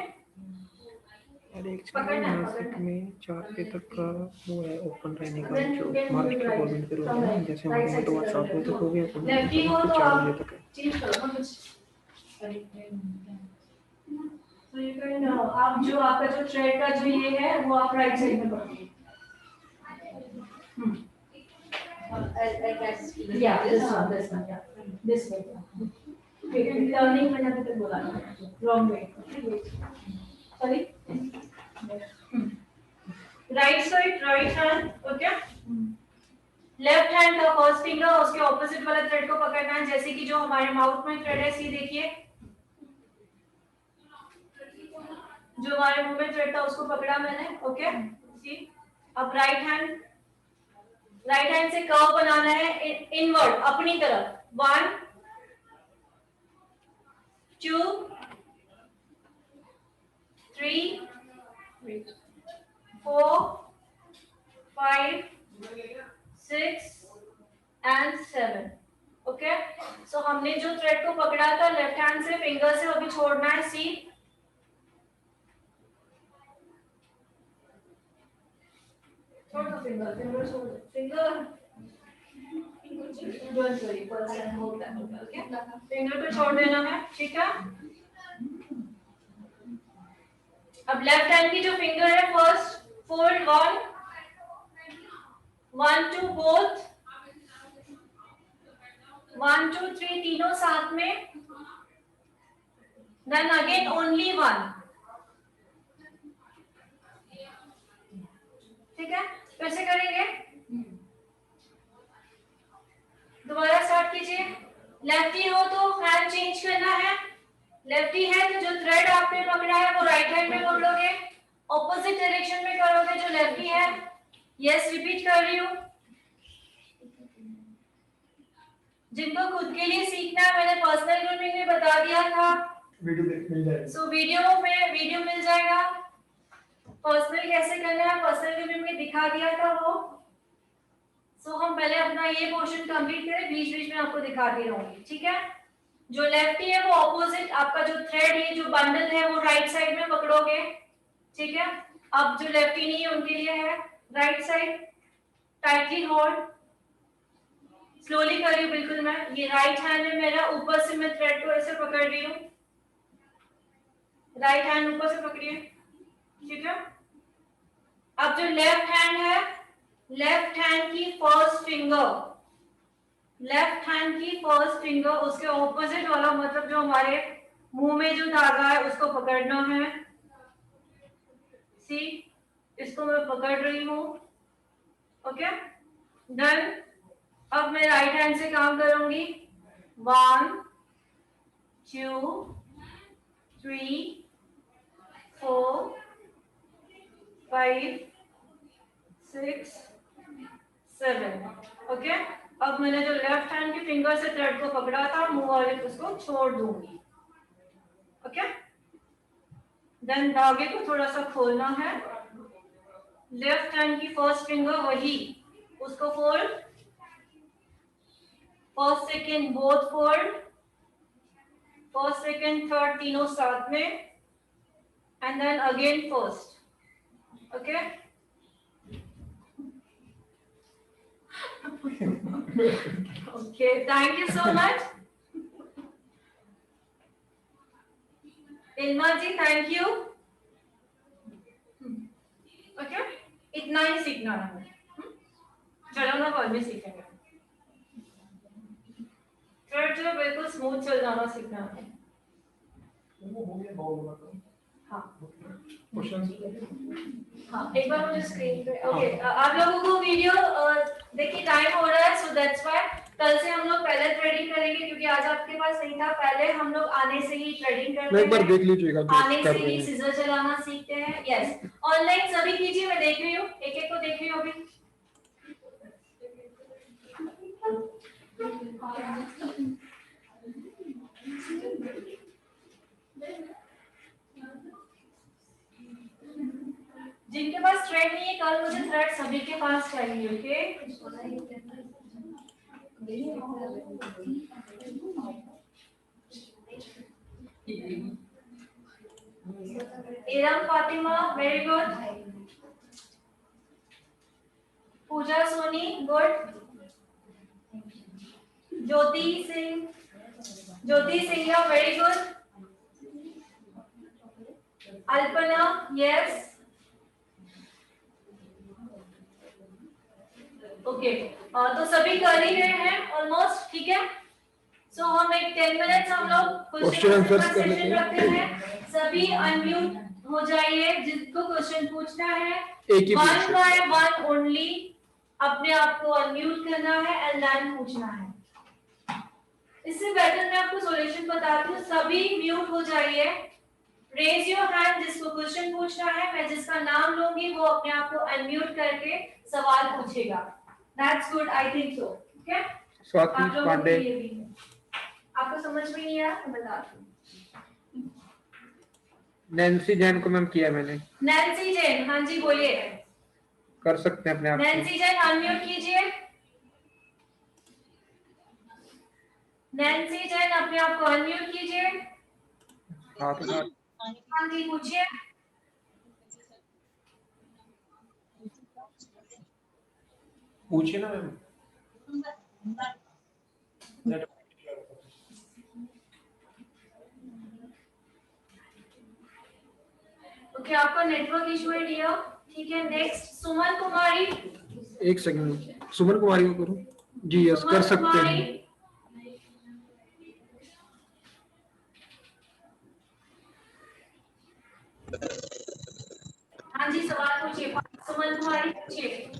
[SPEAKER 2] और एक मार्केट में 4 पे तक का वो है ओपन रहने का, जो मार्केट के गवर्नमेंट के रूल है। जैसे हमारे तो 7 बजे तक हो गया, ओपन
[SPEAKER 3] लेफ्टी हो तो
[SPEAKER 2] 4
[SPEAKER 3] आप
[SPEAKER 2] बजे तक है।
[SPEAKER 3] चेंज करो ना कुछ। तो ये कैन आप जो आपका जो थ्रेड का जो ये है वो आप राइट साइड में पकड़िए। Yeah, this one, yeah, this way. Okay, turning मैंने अभी तक बोला था, wrong way. Sorry. Right side, right hand, okay. Left hand का फर्स्ट फिंगर उसके ऑपोजिट वाले थ्रेड को पकड़ना है, जैसे कि जो हमारे माउथ में थ्रेड है, सी देखिए, जो हमारे मुंह में थ्रेड था उसको पकड़ा मैंने, ओके? सी अब राइट हैंड से कर्व बनाना है इनवर्ड अपनी तरफ। 1 2 3 4 5 6 and 7, ओके? सो हमने जो थ्रेड को पकड़ा था लेफ्ट हैंड से फिंगर से अभी छोड़ना है, सी छोड़ दो, फिंगर छोड़ दो, फिंगर फिंगर को छोड़ देना है, ठीक है? अब लेफ्ट हैंड की जो फिंगर है फर्स्ट फोल्ड 1 2 बोथ, 1 2 3 तीनों साथ में, देन अगेन ओनली 1, ठीक है? कैसे करेंगे? दोबारा स्टार्ट कीजिए। लेफ्टी हो तो हैंड चेंज करना है, लेफ्टी है तो जो थ्रेड आपने पकड़ा है वो राइट हैंड में पकड़ोगे, ऑपोजिट डायरेक्शन में करोगे जो लेफ्टी है। यस, रिपीट कर रही हूँ। जिनको खुद के लिए सीखना है, मैंने पर्सनल ग्रूमिंग में बता दिया था,
[SPEAKER 4] वीडियो मिल जाएगा।
[SPEAKER 3] सो वीडियो मिल जाएगा। पर्सनल कैसे करना है पर्सनल ग्रूमिंग में दिखा दिया था वो। सो हम पहले अपना ये पोर्शन कंप्लीट करें, बीच बीच में आपको दिखाती रहूंगी, ठीक है? जो लेफ्टी है वो ऑपोजिट, आपका जो थ्रेड ये जो बंडल है वो राइट साइड में पकड़ोगे, ठीक है? अब जो लेफ्टी नहीं है उनके लिए है right side, tightly hold, slowly कर रही हूँ बिल्कुल मैं, ये राइट हैंड है मेरा, ऊपर से मैं थ्रेड को ऐसे पकड़ रही हूँ, राइट हैंड ऊपर से पकड़िए, ठीक है। अब जो लेफ्ट हैंड है, लेफ्ट हैंड की फर्स्ट फिंगर, लेफ्ट हैंड की फर्स्ट फिंगर उसके ऑपोजिट वाला, मतलब जो हमारे मुंह में जो धागा है उसको पकड़ना है। सी, इसको मैं पकड़ रही हूँ, ओके डन। अब मैं राइट हैंड से काम करूंगी, 1 2 3 4 5 6 7, ओके। अब मैंने जो लेफ्ट हैंड की फिंगर से थ्रेड को पकड़ा था, मुंह वाले उसको छोड़ दूंगी, ओके। देन धागे को थोड़ा सा खोलना है, लेफ्ट हैंड की फर्स्ट फिंगर वही, उसको fold, first second both fold, first second third तीनों साथ में, and then again first, okay. Okay, thank you so much. Ilma ji thank you. Okay, इतना ही सीखना है, चलो ना बाद में सीखेंगे, थ्रेड जो बिल्कुल स्मूथ चल जाना सीखना है।
[SPEAKER 4] वो हो गया बहुत बड़ा।
[SPEAKER 3] हाँ
[SPEAKER 4] क्वेश्चन
[SPEAKER 3] हाँ, एक बार मुझे स्क्रीन पे, ओके। आप लोगों को वीडियो देखिए टाइम हो रहा है, सो दैट्स व्हाई कल से हम लोग पहले थ्रेडिंग करेंगे, क्योंकि आज आपके पास नहीं था। पहले हम लोग आने से ही थ्रेडिंग करते हैं,
[SPEAKER 2] एक बार देख लीजिएगा,
[SPEAKER 3] आने से ही सीजर चलाना सीखते हैं। यस, ऑनलाइन सभी कीजिए, मैं देख रही हूँ, एक एक को देख रही हूँ अभी। जिनके पास थ्रेड नहीं है, कल मुझे थ्रेड सभी के पास चाहिए, okay. Iram Fatima very good, Pooja Soni good, Jyoti Singh very good, Alpana yes, okay. तो सभी कर ही रहे हैं ऑलमोस्ट, ठीक है। सो हम एक 10 मिनट्स हम लोग क्वेश्चन आंसर सेशन रखते हैं। सभी अनम्यूट हो जाइए, जिसको क्वेश्चन पूछना है, वन बाय वन ओनली अपने आप को अनम्यूट करना है एंड देन पूछना है। इससे बेटर मैं आपको सॉल्यूशन बताती हूँ, सभी म्यूट हो जाइए, रेज योर हैंड जिसको क्वेश्चन पूछना है, मैं जिसका नाम लूंगी वो अपने आप को अनम्यूट करके सवाल पूछेगा। दैट्स गुड, आई थिंक सो, ठीक है।
[SPEAKER 2] स्वाति पांडे,
[SPEAKER 3] आपको समझ में नहीं आया तो बता दूं।
[SPEAKER 2] नैन्सी जैन को मैम किया मैंने।
[SPEAKER 3] नैन्सी जैन, हाँ जी बोलिए।
[SPEAKER 2] कर सकते हैं अपने आप।
[SPEAKER 3] नैन्सी जैन अनम्यूट कीजिए, नैन्सी जैन अपने आप को अनम्यूट कीजिए।
[SPEAKER 2] हाँ तो
[SPEAKER 3] हाँ जी पूछिए।
[SPEAKER 4] पूछिए ना मैम।
[SPEAKER 3] ओके, आपका नेटवर्क इशू है डियर, ठीक है। नेक्स्ट सुमन कुमारी।
[SPEAKER 2] एक सेकंड, सुमन कुमारी को करूं जी? यस कर सकते हैं।
[SPEAKER 3] हाँ जी सवाल पूछिए, सुमन कुमारी पूछिए।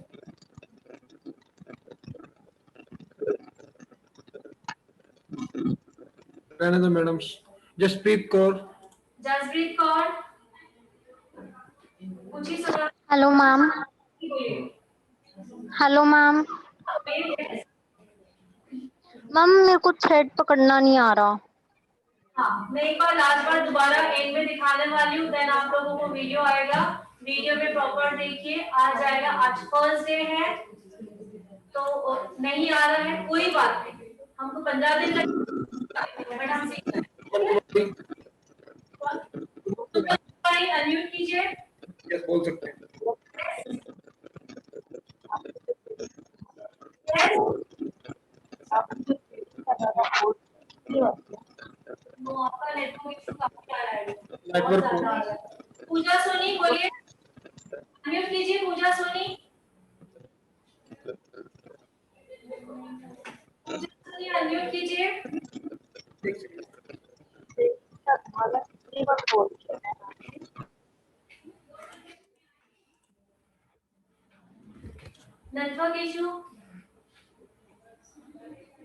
[SPEAKER 2] रहने दो मैडम। जसप्रीत कौर।
[SPEAKER 3] जसप्रीत कौर पूछिए सवाल।
[SPEAKER 7] Hello ma'am. Hello ma'am. Ma'am मेरे को थ्रेड पकड़ना नहीं आ रहा।
[SPEAKER 3] हाँ, मैं एक बार लास्ट बार दोबारा एंड में दिखाने वाली हूँ, देन आप लोगों को वीडियो आएगा, वीडियो में प्रॉपर देखिए, आ जाएगा। आज फर्स्ट डे है तो नहीं आ रहा है, कोई बात नहीं, हमको 15 दिन लगेगा। अनम्यूट कीजिए,
[SPEAKER 4] यस बोल सकते हैं।
[SPEAKER 3] वो आपका नेटवर्क इशू काफी आ रहा है,
[SPEAKER 4] नेटवर्क
[SPEAKER 3] बहुत ज्यादा आ रहा है। पूजा सोनी बोलिए, अनम्यूट कीजिए पूजा सोनी। पूजा सोनी अनम्यूट कीजिए। Network issue.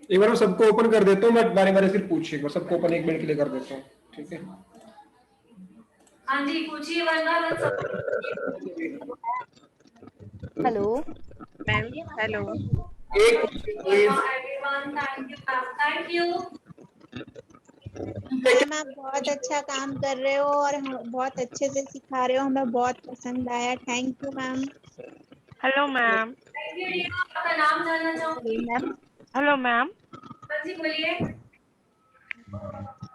[SPEAKER 4] एक बार मैं सबको ओपन कर देता हूँ, मैं बारे बारे फिर पूछिए, एक बार सबको ओपन 1 मिनट के लिए कर देता हूँ, ठीक है।
[SPEAKER 3] हाँ जी पूछिए वरना मैं सब।
[SPEAKER 8] Hello ma'am, hello.
[SPEAKER 3] Everyone thank you ma'am, thank you.
[SPEAKER 8] Ma'am आप बहुत अच्छा काम कर रहे हो और बहुत अच्छे से सिखा रहे हो, हमें बहुत पसंद आया। Thank you ma'am.
[SPEAKER 9] Hello ma'am.
[SPEAKER 3] Thank you Riya, आपका नाम जानना चाहूंगी।
[SPEAKER 8] Ma'am
[SPEAKER 9] hello ma'am.
[SPEAKER 3] हाँ जी बोलिए।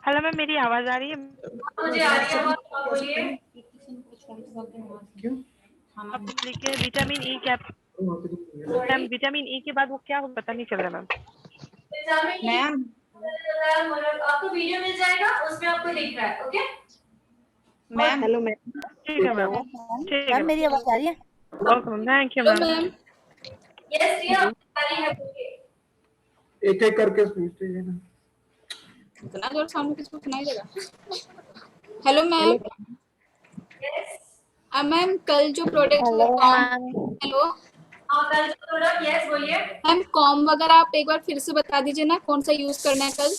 [SPEAKER 9] हेलो मैम, मेरी आवाज आ रही है?
[SPEAKER 3] मुझे आ रही है आवाज, आप बोलिए।
[SPEAKER 4] क्यों?
[SPEAKER 9] आप लिखे विटामिन ई क्या? मैम विटामिन ई के बाद वो क्या हो पता नहीं चल रहा मैम।
[SPEAKER 3] मैम आपको वीडियो मिल जाएगा, उसमें आपको दिख रहा है। Okay
[SPEAKER 8] ma'am. Hello ma'am.
[SPEAKER 9] ठीक है मैम, ठीक है
[SPEAKER 8] मैम मेरी आवाज आ रही है?
[SPEAKER 9] Okay ma'am, thank you ma'am.
[SPEAKER 3] Yes Riya आ रही है, बोलिए।
[SPEAKER 4] एक एक करके पूछते हैं ना।
[SPEAKER 10] इतना जोर सामने किसको सुनाई देगा? Hello ma'am.
[SPEAKER 3] यस
[SPEAKER 10] मैम कल जो प्रोडक्ट
[SPEAKER 8] हेलो मैम।
[SPEAKER 10] हेलो
[SPEAKER 3] हाँ कल जो प्रोडक्ट, यस बोलिए।
[SPEAKER 10] मैम कॉम वगैरह आप एक बार फिर से बता दीजिए ना, कौन सा यूज करना है कल।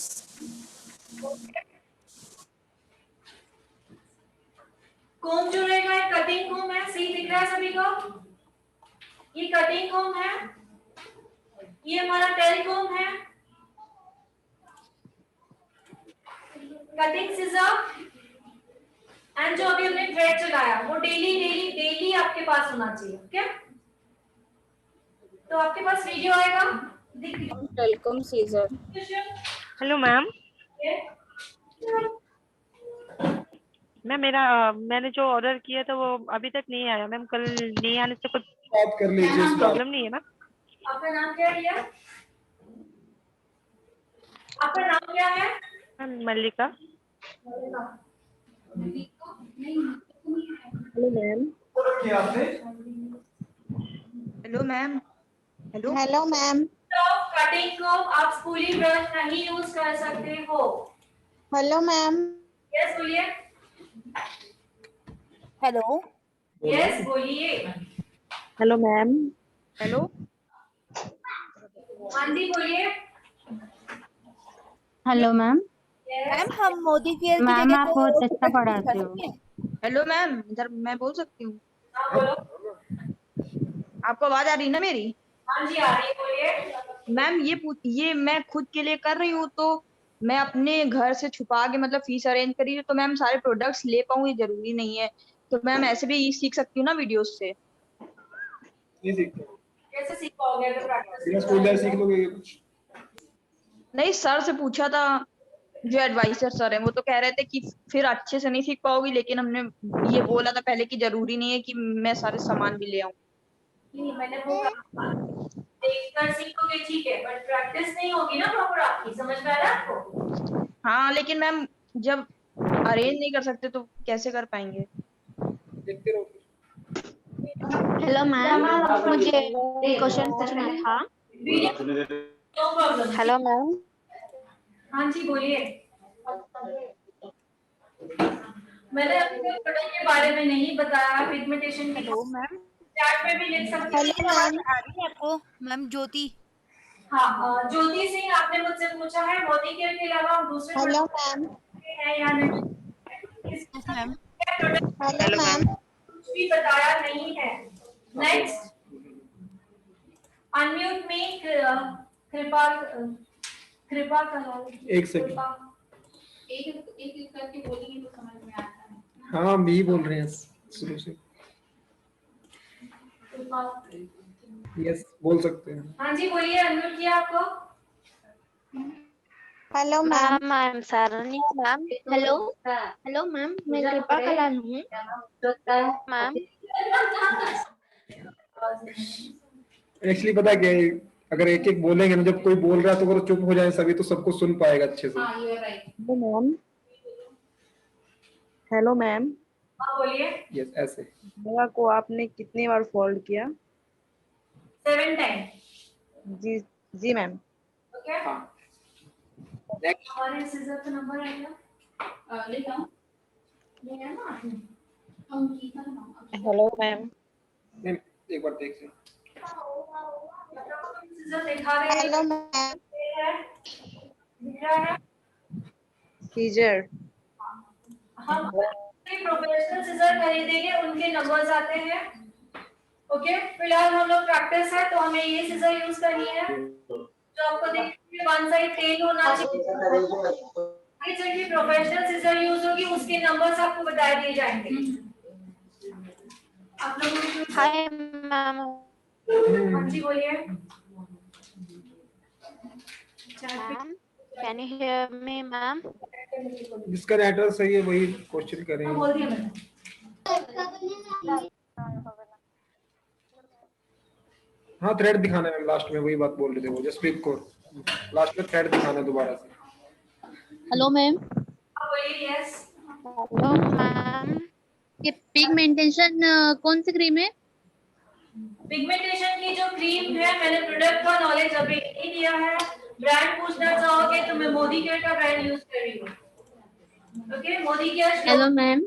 [SPEAKER 3] कोम जो रहेगा कटिंग कोम है, सही दिख रहा है सभी को? ये कटिंग कोम है, ये हमारा टेल कोम है, कटिंग सिजर एंड जो अभी हमने थ्रेड चलाया वो डेली डेली डेली आपके पास होना चाहिए। ओके तो आपके पास वीडियो आएगा, दिख
[SPEAKER 10] welcome scissor.
[SPEAKER 9] Hello ma'am. Ma'am मैंने जो ऑर्डर किया था वो अभी तक नहीं आया मैम, कल नहीं आने से कुछ
[SPEAKER 4] बात कर लीजिए इस बात।
[SPEAKER 9] प्रॉब्लम नहीं है ना?
[SPEAKER 3] आपका नाम क्या है भैया? आपका नाम क्या है?
[SPEAKER 9] मैम मल्लिका।
[SPEAKER 8] Hello ma'am.
[SPEAKER 4] क्या आपने?
[SPEAKER 8] Hello ma'am. Hello ma'am.
[SPEAKER 3] तो कटिंग को आप स्कूली ब्रश नहीं यूज कर सकते हो।
[SPEAKER 8] Hello ma'am.
[SPEAKER 3] यस बोलिए।
[SPEAKER 8] हेलो।
[SPEAKER 3] यस बोलिए।
[SPEAKER 8] Hello ma'am. हेलो
[SPEAKER 3] हाँ जी बोलिए।
[SPEAKER 11] Hello ma'am.
[SPEAKER 8] मैम, हम मोदी केयर की
[SPEAKER 11] मैम
[SPEAKER 8] जगह
[SPEAKER 11] आप
[SPEAKER 8] कोई और
[SPEAKER 11] बहुत अच्छा
[SPEAKER 8] प्रोडक्ट यूज
[SPEAKER 11] पढ़ाते
[SPEAKER 8] कर
[SPEAKER 11] हो।
[SPEAKER 8] सकते हैं?
[SPEAKER 12] हेलो मैम, इधर मैं बोल सकती हूँ?
[SPEAKER 3] हाँ बोलो।
[SPEAKER 12] आपको आवाज आ रही है ना मेरी?
[SPEAKER 3] हाँ जी आ रही है, बोलिए।
[SPEAKER 12] मैम ये मैं खुद के लिए कर रही हूँ, तो मैं अपने घर से छुपा के मतलब फीस अरेंज करी, तो मैम सारे प्रोडक्ट्स ले पाऊँ ये जरूरी नहीं है, तो मैम ऐसे भी सीख सकती हूँ ना वीडियोस से।
[SPEAKER 4] नहीं सीखते।
[SPEAKER 3] कैसे सीख पाओगे अगर प्रैक्टिस
[SPEAKER 4] बिना स्कूल जाए सीख लोगे ये कुछ?
[SPEAKER 12] नहीं, सर से पूछा था, जो एडवाइजर सर है वो तो कह रहे थे कि फिर अच्छे से नहीं सीख पाओगी, लेकिन हमने ये बोला था पहले कि जरूरी नहीं है कि मैं सारे सामान भी ले आऊँ।
[SPEAKER 3] नहीं मैंने वो कहा देखकर सीखोगे ठीक है, बट प्रैक्टिस नहीं होगी ना प्रॉपर आपकी, समझ में आ रहा है आपको?
[SPEAKER 12] हाँ लेकिन मैम जब अरेंज नहीं कर सकते तो कैसे कर पाएंगे?
[SPEAKER 4] देखते रहो।
[SPEAKER 11] हेलो मैम, मुझे एक क्वेश्चन पूछना था।
[SPEAKER 3] No problem.
[SPEAKER 11] Hello ma'am.
[SPEAKER 3] हाँ जी बोलिए। मैंने अपने प्रोडक्ट के बारे में नहीं बताया, पिगमेंटेशन की।
[SPEAKER 8] Hello ma'am.
[SPEAKER 3] चैट में भी लिख सकते
[SPEAKER 8] हेलो
[SPEAKER 3] हैं।
[SPEAKER 8] मैम। आ रही है आपको? मैम ज्योति।
[SPEAKER 3] हाँ ज्योति सिंह आपने मुझसे पूछा है मोदी केयर के अलावा हम दूसरे
[SPEAKER 8] हेलो मैम।
[SPEAKER 3] हैं या नहीं।
[SPEAKER 8] Yes ma'am.
[SPEAKER 3] Hello
[SPEAKER 8] ma'am.
[SPEAKER 3] कुछ भी बताया नहीं है। नेक्स्ट अनम्यूट में कृपा कृपा करो।
[SPEAKER 4] एक सेकंड।
[SPEAKER 10] एक एक करके बोलेंगे तो समझ में आता है।
[SPEAKER 4] हाँ हम भी बोल रहे हैं शुरू से।
[SPEAKER 3] कृपा।
[SPEAKER 4] यस बोल सकते हैं।
[SPEAKER 3] हाँ जी बोलिए, अनम्यूट किया आपको।
[SPEAKER 8] Hello ma'am.
[SPEAKER 11] आई एम सारणी मैम।
[SPEAKER 8] हेलो। हेलो मैम, मैं कृपा कलान हूँ।
[SPEAKER 11] मैम
[SPEAKER 4] एक्चुअली पता क्या है, अगर एक एक बोलेंगे ना, जब कोई बोल रहा है तो अगर चुप हो जाए सभी तो सबको सुन पाएगा अच्छे से।
[SPEAKER 10] हाँ, you are right.
[SPEAKER 13] Ma'am, hello ma'am.
[SPEAKER 3] हाँ बोलिए।
[SPEAKER 4] यस ऐसे।
[SPEAKER 13] मेरा को आपने कितनी बार फोल्ड किया?
[SPEAKER 3] 7 टाइम।
[SPEAKER 13] जी जी मैम।
[SPEAKER 3] ओके। हमारे सीजर का नंबर आएगा।
[SPEAKER 10] ले जाओ।
[SPEAKER 3] ले आया ना आपने?
[SPEAKER 10] अंकिता का नाम।
[SPEAKER 13] Hello ma'am.
[SPEAKER 4] मैम एक बार देख लें।
[SPEAKER 3] सीजर दिखा रहे हैं।
[SPEAKER 8] Hello ma'am.
[SPEAKER 3] दिख रहा है?
[SPEAKER 13] सीजर।
[SPEAKER 3] हम प्रोफेशनल सीजर खरीदेंगे, उनके नंबर्स आते हैं। ओके, फिलहाल हम लोग प्रैक्टिस है तो हमें ये सीजर यूज करनी है जो आपको देखिए वन साइड टेल होना चाहिए। जब प्रोफेशनल सीजर यूज होगी उसके नंबर्स आपको बता दिए जाएंगे। आप लोगों को
[SPEAKER 11] हाय मैम।
[SPEAKER 3] हाँ जी बोलिए।
[SPEAKER 11] Ma'am can you hear me ma'am?
[SPEAKER 4] जिसका नेटवर्क सही है वही क्वेश्चन करेंगे।
[SPEAKER 3] बोल दिया मैंने।
[SPEAKER 4] हाँ थ्रेड दिखाना है मैम, लास्ट में वही बात बोल रहे थे वो, जस्ट क्लिक को लास्ट में थ्रेड दिखाना है दोबारा से।
[SPEAKER 14] Hello ma'am.
[SPEAKER 3] बोलिए। Yes
[SPEAKER 11] hello ma'am.
[SPEAKER 14] ये पिगमेंटेशन कौन सी क्रीम है?
[SPEAKER 3] पिगमेंटेशन की जो क्रीम है, मैंने प्रोडक्ट का नॉलेज अभी नहीं दिया है। ब्रांड पूछना चाहोगे तो मैं मोदी केयर का ब्रांड यूज कर रही हूँ। Okay, Modicare.
[SPEAKER 14] Hello ma'am.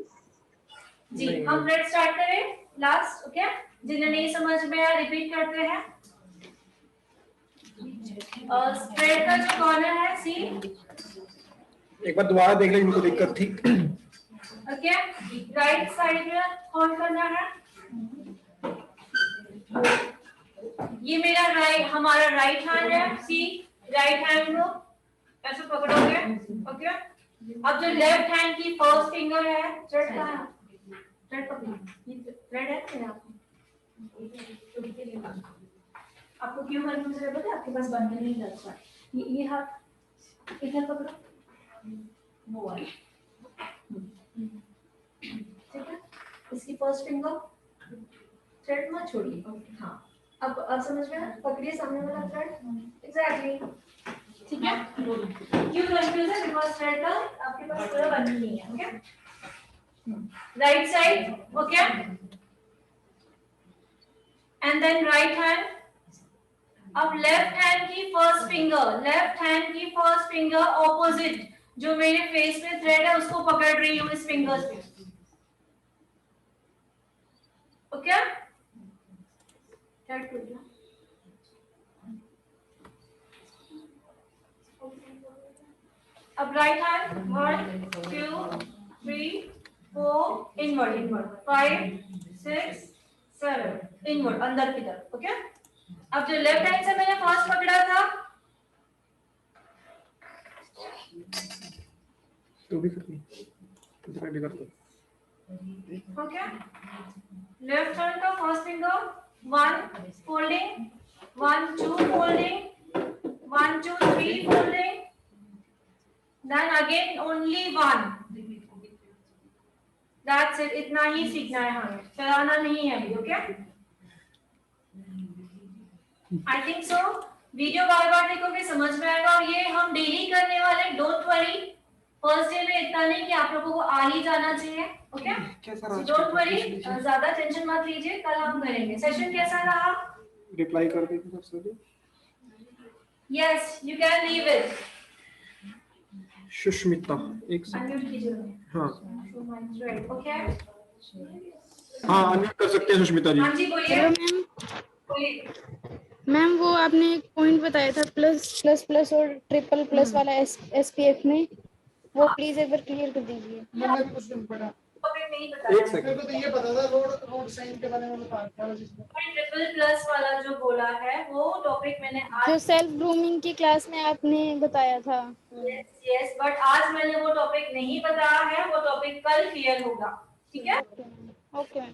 [SPEAKER 3] जी हम रेड स्टार्ट करें लास्ट। ओके, जिन्हें नहीं समझ में आया रिपीट करते हैं। स्प्रेड का जो कॉर्नर है सी,
[SPEAKER 4] एक बार दोबारा देख ले जिनको दिक्कत थी।
[SPEAKER 3] ओके, राइट साइड में होल्ड करना है। ये मेरा राइट, हमारा राइट हैंड है सी, राइट हैंड को ऐसे पकड़ोगे। ओके, अब जो लेफ्ट हैंड की फर्स्ट फिंगर है, थ्रेड कहाँ है? थ्रेड पकड़ो, ये थ्रेड है क्या आपको क्यों करने की जरूरत है? आपके पास बंधन नहीं लगता। ये हाथ इधर पकड़ो, वो वाला, ठीक है। इसकी फर्स्ट फिंगर थ्रेड मत छोड़िए। हाँ, अब समझ में आया? पकड़िए सामने वाला थ्रेड। एग्जैक्टली, ठीक है। क्यों कंफ्यूज है? बिकॉज़ थ्रेड का आपके पास पूरा बंधन नहीं है। Okay, right side. Okay, and then right hand. अब लेफ्ट हैंड की फर्स्ट फिंगर, लेफ्ट हैंड की फर्स्ट फिंगर ऑपोजिट जो मेरे फेस में थ्रेड है उसको पकड़ रही हूँ इस फिंगर्स पे। ओके, थ्रेड खुल गया। अब right hand 1 2 3 4 inward, inward 5 6 7 inward अंदर की तरफ। ओके, अब जो लेफ्ट हैंड से मैंने फर्स्ट पकड़ा था
[SPEAKER 4] तो भी करनी तो भी करते।
[SPEAKER 3] ओके, लेफ्ट हैंड का first finger 1 folding, 1 2 folding, 1 2 3 folding, then again only 1। That's it, इतना ही सीखना है हमें, चलाना नहीं है अभी। Okay, I think so video बार बार देखोगे समझ में आएगा। और ये हम डेली करने वाले, डोंट वरी। फर्स्ट डे में इतना नहीं कि आप लोगों को आ ही जाना चाहिए। ओके, डोंट वरी, ज्यादा टेंशन मत लीजिए, कल हम करेंगे। सेशन कैसा रहा?
[SPEAKER 4] रिप्लाई कर देंगे सबसे।
[SPEAKER 3] Yes, you can leave it.
[SPEAKER 4] Sushmita एक
[SPEAKER 3] अनम्यूट कीजिए।
[SPEAKER 4] हाँ
[SPEAKER 3] ओके,
[SPEAKER 4] हाँ अनम्यूट कर सकते हैं सुष्मिता जी।
[SPEAKER 3] हाँ जी बोलिए।
[SPEAKER 7] Hello ma'am.
[SPEAKER 3] बोलिए।
[SPEAKER 7] मैम वो आपने एक पॉइंट बताया था प्लस प्लस प्लस और ट्रिपल प्लस वाला एसपीएफ में, वो प्लीज एक बार क्लियर कर दीजिए।
[SPEAKER 1] मैंने भी कुछ नहीं पढ़ा।
[SPEAKER 3] टॉपिक नहीं बताया।
[SPEAKER 4] एक सेकंड।
[SPEAKER 1] मेरे को तो ये पता था रोड साइन के बारे में बता था जिसमें
[SPEAKER 3] ट्रिपल प्लस वाला जो बोला है वो टॉपिक मैंने आज,
[SPEAKER 7] जो सेल्फ ग्रूमिंग की क्लास में आपने बताया था।
[SPEAKER 3] यस यस, बट आज मैंने वो टॉपिक नहीं बताया है, वो टॉपिक कल क्लियर होगा। ठीक है,
[SPEAKER 7] ओके मैम।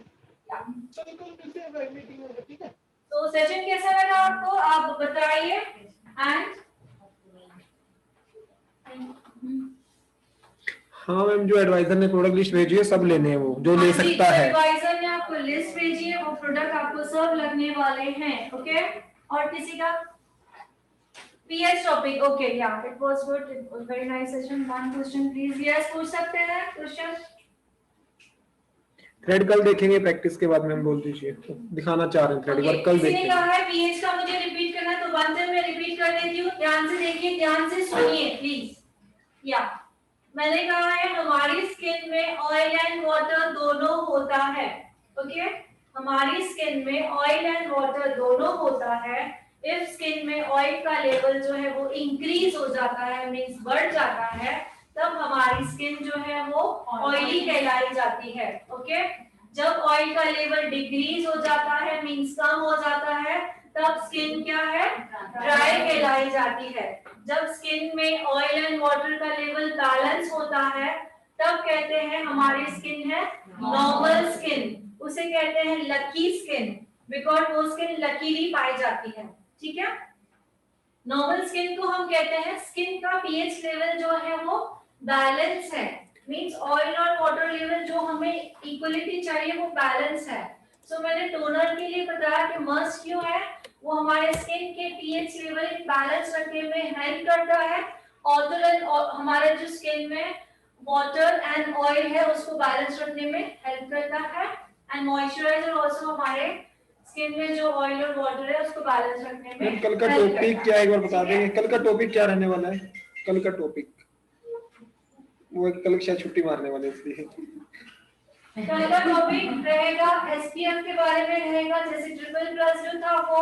[SPEAKER 1] चलो कल मिलते हैं मीटिंग में, ठीक है।
[SPEAKER 3] तो सेशन कैसा लगा आपको, आप बताइए। एंड
[SPEAKER 4] हाँ मैम, जो एडवाइजर ने प्रोडक्ट लिस्ट भेजी है सब लेने हैं, वो जो ले सकता है।
[SPEAKER 3] एडवाइजर ने आपको लिस्ट भेजी है, वो प्रोडक्ट आपको सब लगने वाले हैं। ओके, और किसी का पीएच टॉपिक? ओके, या it was good, it was very nice session. One question please. Yes, पूछ सकते हैं क्वेश्चन।
[SPEAKER 4] थ्रेड कल देखेंगे प्रैक्टिस के बाद। मैम बोल दीजिए, दिखाना चाह रहे हैं थ्रेड वर्क कल
[SPEAKER 3] किसी ने
[SPEAKER 4] देखेंगे।
[SPEAKER 3] कहा है पीएच का मुझे रिपीट करना, तो वन टाइम मैं रिपीट कर देती हूँ। ध्यान से देखिए, ध्यान से सुनिए प्लीज। या मैंने कहा है हमारी स्किन में ऑयल एंड वाटर दोनों होता है। ओके, हमारी स्किन में ऑयल एंड वाटर दोनों होता है। इफ स्किन में ऑयल का लेवल जो है वो इंक्रीज हो जाता है, मींस बढ़ जाता है, तब हमारी स्किन जो है वो ऑयली कहलाई जाती है। ओके, जब ऑयल का लेवल डिक्रीज हो जाता है, मींस कम हो जाता है, तब स्किन क्या है? ड्राई कहलाई जाती है। जब स्किन में ऑयल एंड वाटर का लेवल बैलेंस होता है, तब कहते हैं हमारी स्किन है नॉर्मल स्किन। उसे कहते हैं लकी स्किन, बिकॉज वो स्किन लकीली पाई जाती है। ठीक है, नॉर्मल स्किन को हम कहते हैं स्किन का पीएच लेवल जो है वो बैलेंस है, मींस ऑयल और वाटर लेवल जो हमें इक्वलिटी चाहिए वो बैलेंस है। सो मैंने टोनर के लिए बताया कि मस्ट क्यों है, वो हमारे स्किन के पीएच लेवल बैलेंस रखने में हेल्प करता है। और हमारे जो स्किन में वाटर एंड ऑयल है उसको बैलेंस रखने में हेल्प करता है। एंड मॉइस्चराइजर आल्सो हमारे स्किन में जो ऑयल और वाटर है उसको बैलेंस रखने में।
[SPEAKER 4] कल का टॉपिक क्या है एक बार बता देंगे? कल का टॉपिक क्या रहने वाला है? कल का टॉपिक वो कल शायद छुट्टी मारने वाले इसलिए।
[SPEAKER 3] कल का टॉपिक रहेगा एसपीएफ के बारे में रहेगा। जैसे ट्रिपल प्लस जो था वो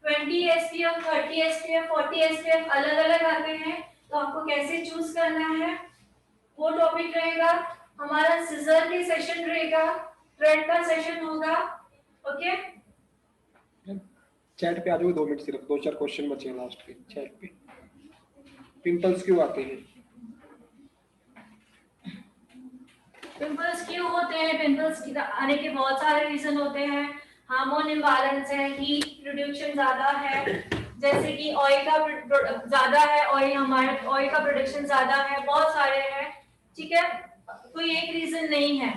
[SPEAKER 3] 20 एसपीएफ, 30 एसपीएफ, 40 एसपीएफ अलग अलग आते हैं, तो आपको कैसे चूज करना है वो टॉपिक रहेगा। हमारा सिजर की सेशन रहेगा, थ्रेड का सेशन होगा। ओके,
[SPEAKER 4] चैट पे आ जाओ, 2 मिनट सिर्फ, 2-4 क्वेश्चन बचे हैं लास्ट के चैट पे। पिंपल्स क्यों आते हैं?
[SPEAKER 3] पिंपल्स क्यों होते हैं? पिंपल्स आने के बहुत सारे रीजन होते हैं। हार्मोन इम्बैलेंस है, हीट प्रोडक्शन ज्यादा है, जैसे कि ऑयल का ज्यादा है, ऑयल का प्रोडक्शन ज्यादा है, बहुत सारे हैं। ठीक है, कोई एक रीजन नहीं है।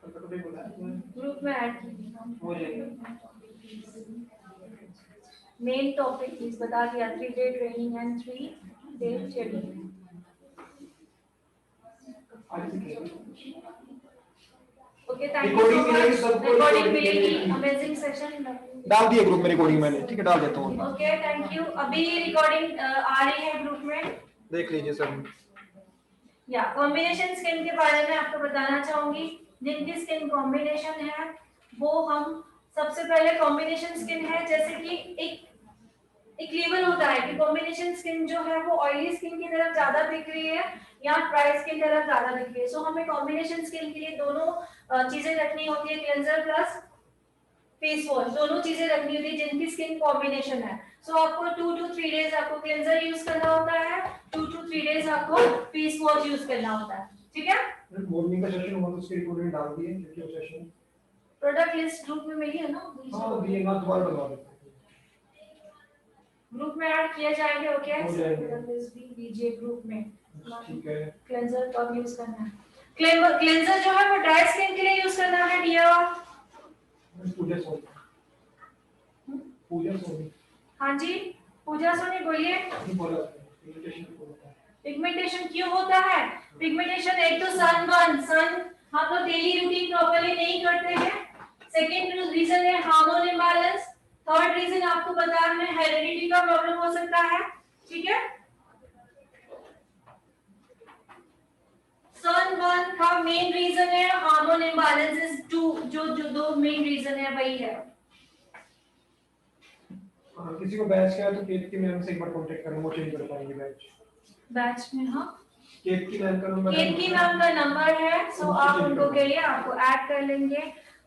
[SPEAKER 3] ग्रुप में ऐड मेन टॉपिक प्लीज बता दिया। 3 day training and 3 day schedule. Okay, thank you so much. Recording मिलेगी, अमेजिंग सेशन
[SPEAKER 4] डाल दिए ग्रुप में रिकॉर्डिंग मैंने। ठीक है, डाल देता हूँ।
[SPEAKER 3] Okay, thank you. अभी रिकॉर्डिंग आ रही है ग्रुप में,
[SPEAKER 4] देख लीजिए सर।
[SPEAKER 3] या कॉम्बिनेशन स्किन के बारे में आपको बताना चाहूंगी। जिनकी स्किन कॉम्बिनेशन है वो हम सबसे पहले कॉम्बिनेशन स्किन है, जैसे कि एक लेवल होता है कि कॉम्बिनेशन स्किन जो है वो ऑयली स्किन की तरफ ज्यादा दिख रही है या ड्राई स्किन की तरफ ज्यादा दिख रही है। सो हमें कॉम्बिनेशन स्किन के लिए दोनों चीजें रखनी होती है, क्लेंजर प्लस फेस वॉश, दोनों चीजें रखनी होती है जिनकी स्किन कॉम्बिनेशन है। सो आपको 2 to 3 डेज आपको क्लेंजर यूज करना होता है, 2 to 3 डेज आपको फेस वॉश यूज करना होता है। ठीक है,
[SPEAKER 4] मॉर्निंग का सेशन होगा तो उसके रिकॉर्डिंग डाल दिए क्योंकि वो सेशन
[SPEAKER 3] प्रोडक्ट लिस्ट ग्रुप में मिली है ना?
[SPEAKER 4] हां दिए ना, दोबारा बनवा देते
[SPEAKER 3] ग्रुप में ऐड किया जाएंगे। ओके,
[SPEAKER 4] हो जाएंगे।
[SPEAKER 3] प्रोडक्ट लिस्ट भी दीजिए ग्रुप में।
[SPEAKER 4] ठीक है,
[SPEAKER 3] क्लेंजर कब यूज करना है? क्लेंजर जो है वो ड्राई स्किन के लिए यूज करना है डियर।
[SPEAKER 4] पूजा सोनी।
[SPEAKER 3] हाँ जी, पूजा सोनी बोलिए। पिगमेंटेशन क्यों होता है? पिगमेंटेशन एक तो सन हम लोग डेली रूटीन प्रॉपर्ली नहीं करते हैं। सेकेंड रीजन है हार्मोन इम्बैलेंस। थर्ड रीजन आपको बता में हेरिडिटी का प्रॉब्लम हो सकता है। ठीक है, सन का मेन रीजन है हार्मोन इम्बैलेंसेस। जो दो मेन रीजन है वही है।
[SPEAKER 4] किसी को बैच का है तो केक की मैम से एक बार कांटेक्ट करें, वो चेंज कर पाएंगे
[SPEAKER 3] बैच में। हाँ,
[SPEAKER 4] केक की मैम का नंबर
[SPEAKER 3] है, सो आप उनको कहिए, आपको ऐड कर लेंगे।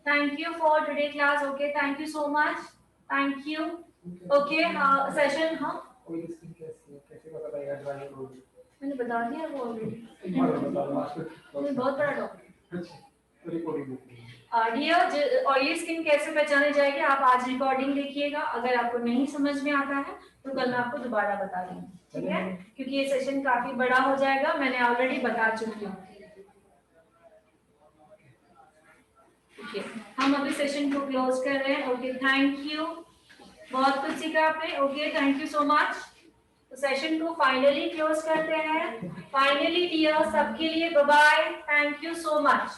[SPEAKER 3] Thank you for today class. Okay, thank you so much, thank you. Okay, session हाँ
[SPEAKER 4] कोई स्किन कैसे पता लगेगा ड्राई रोड?
[SPEAKER 3] मैंने बता दिया वो ऑलरेडी।
[SPEAKER 4] एक बार बता दो,
[SPEAKER 3] बहुत बड़ा टॉपिक।
[SPEAKER 4] रिकॉर्डिंग देखनी है।
[SPEAKER 3] डियर, ऑयली स्किन कैसे पहचाने जाएगी, आप आज रिकॉर्डिंग देखिएगा, अगर आपको नहीं समझ में आता है तो कल मैं आपको दोबारा बता दूंगी, ठीक है, क्योंकि ये सेशन काफी बड़ा हो जाएगा, मैंने ऑलरेडी बता चुकी हूँ। ओके, हम अभी सेशन को क्लोज कर रहे हैं। ओके, थैंक यू, बहुत कुछ सीखा आपने। Okay, thank you so much. तो सेशन को फाइनली क्लोज करते हैं। फाइनली डियर, सबके लिए bye bye, thank you so much.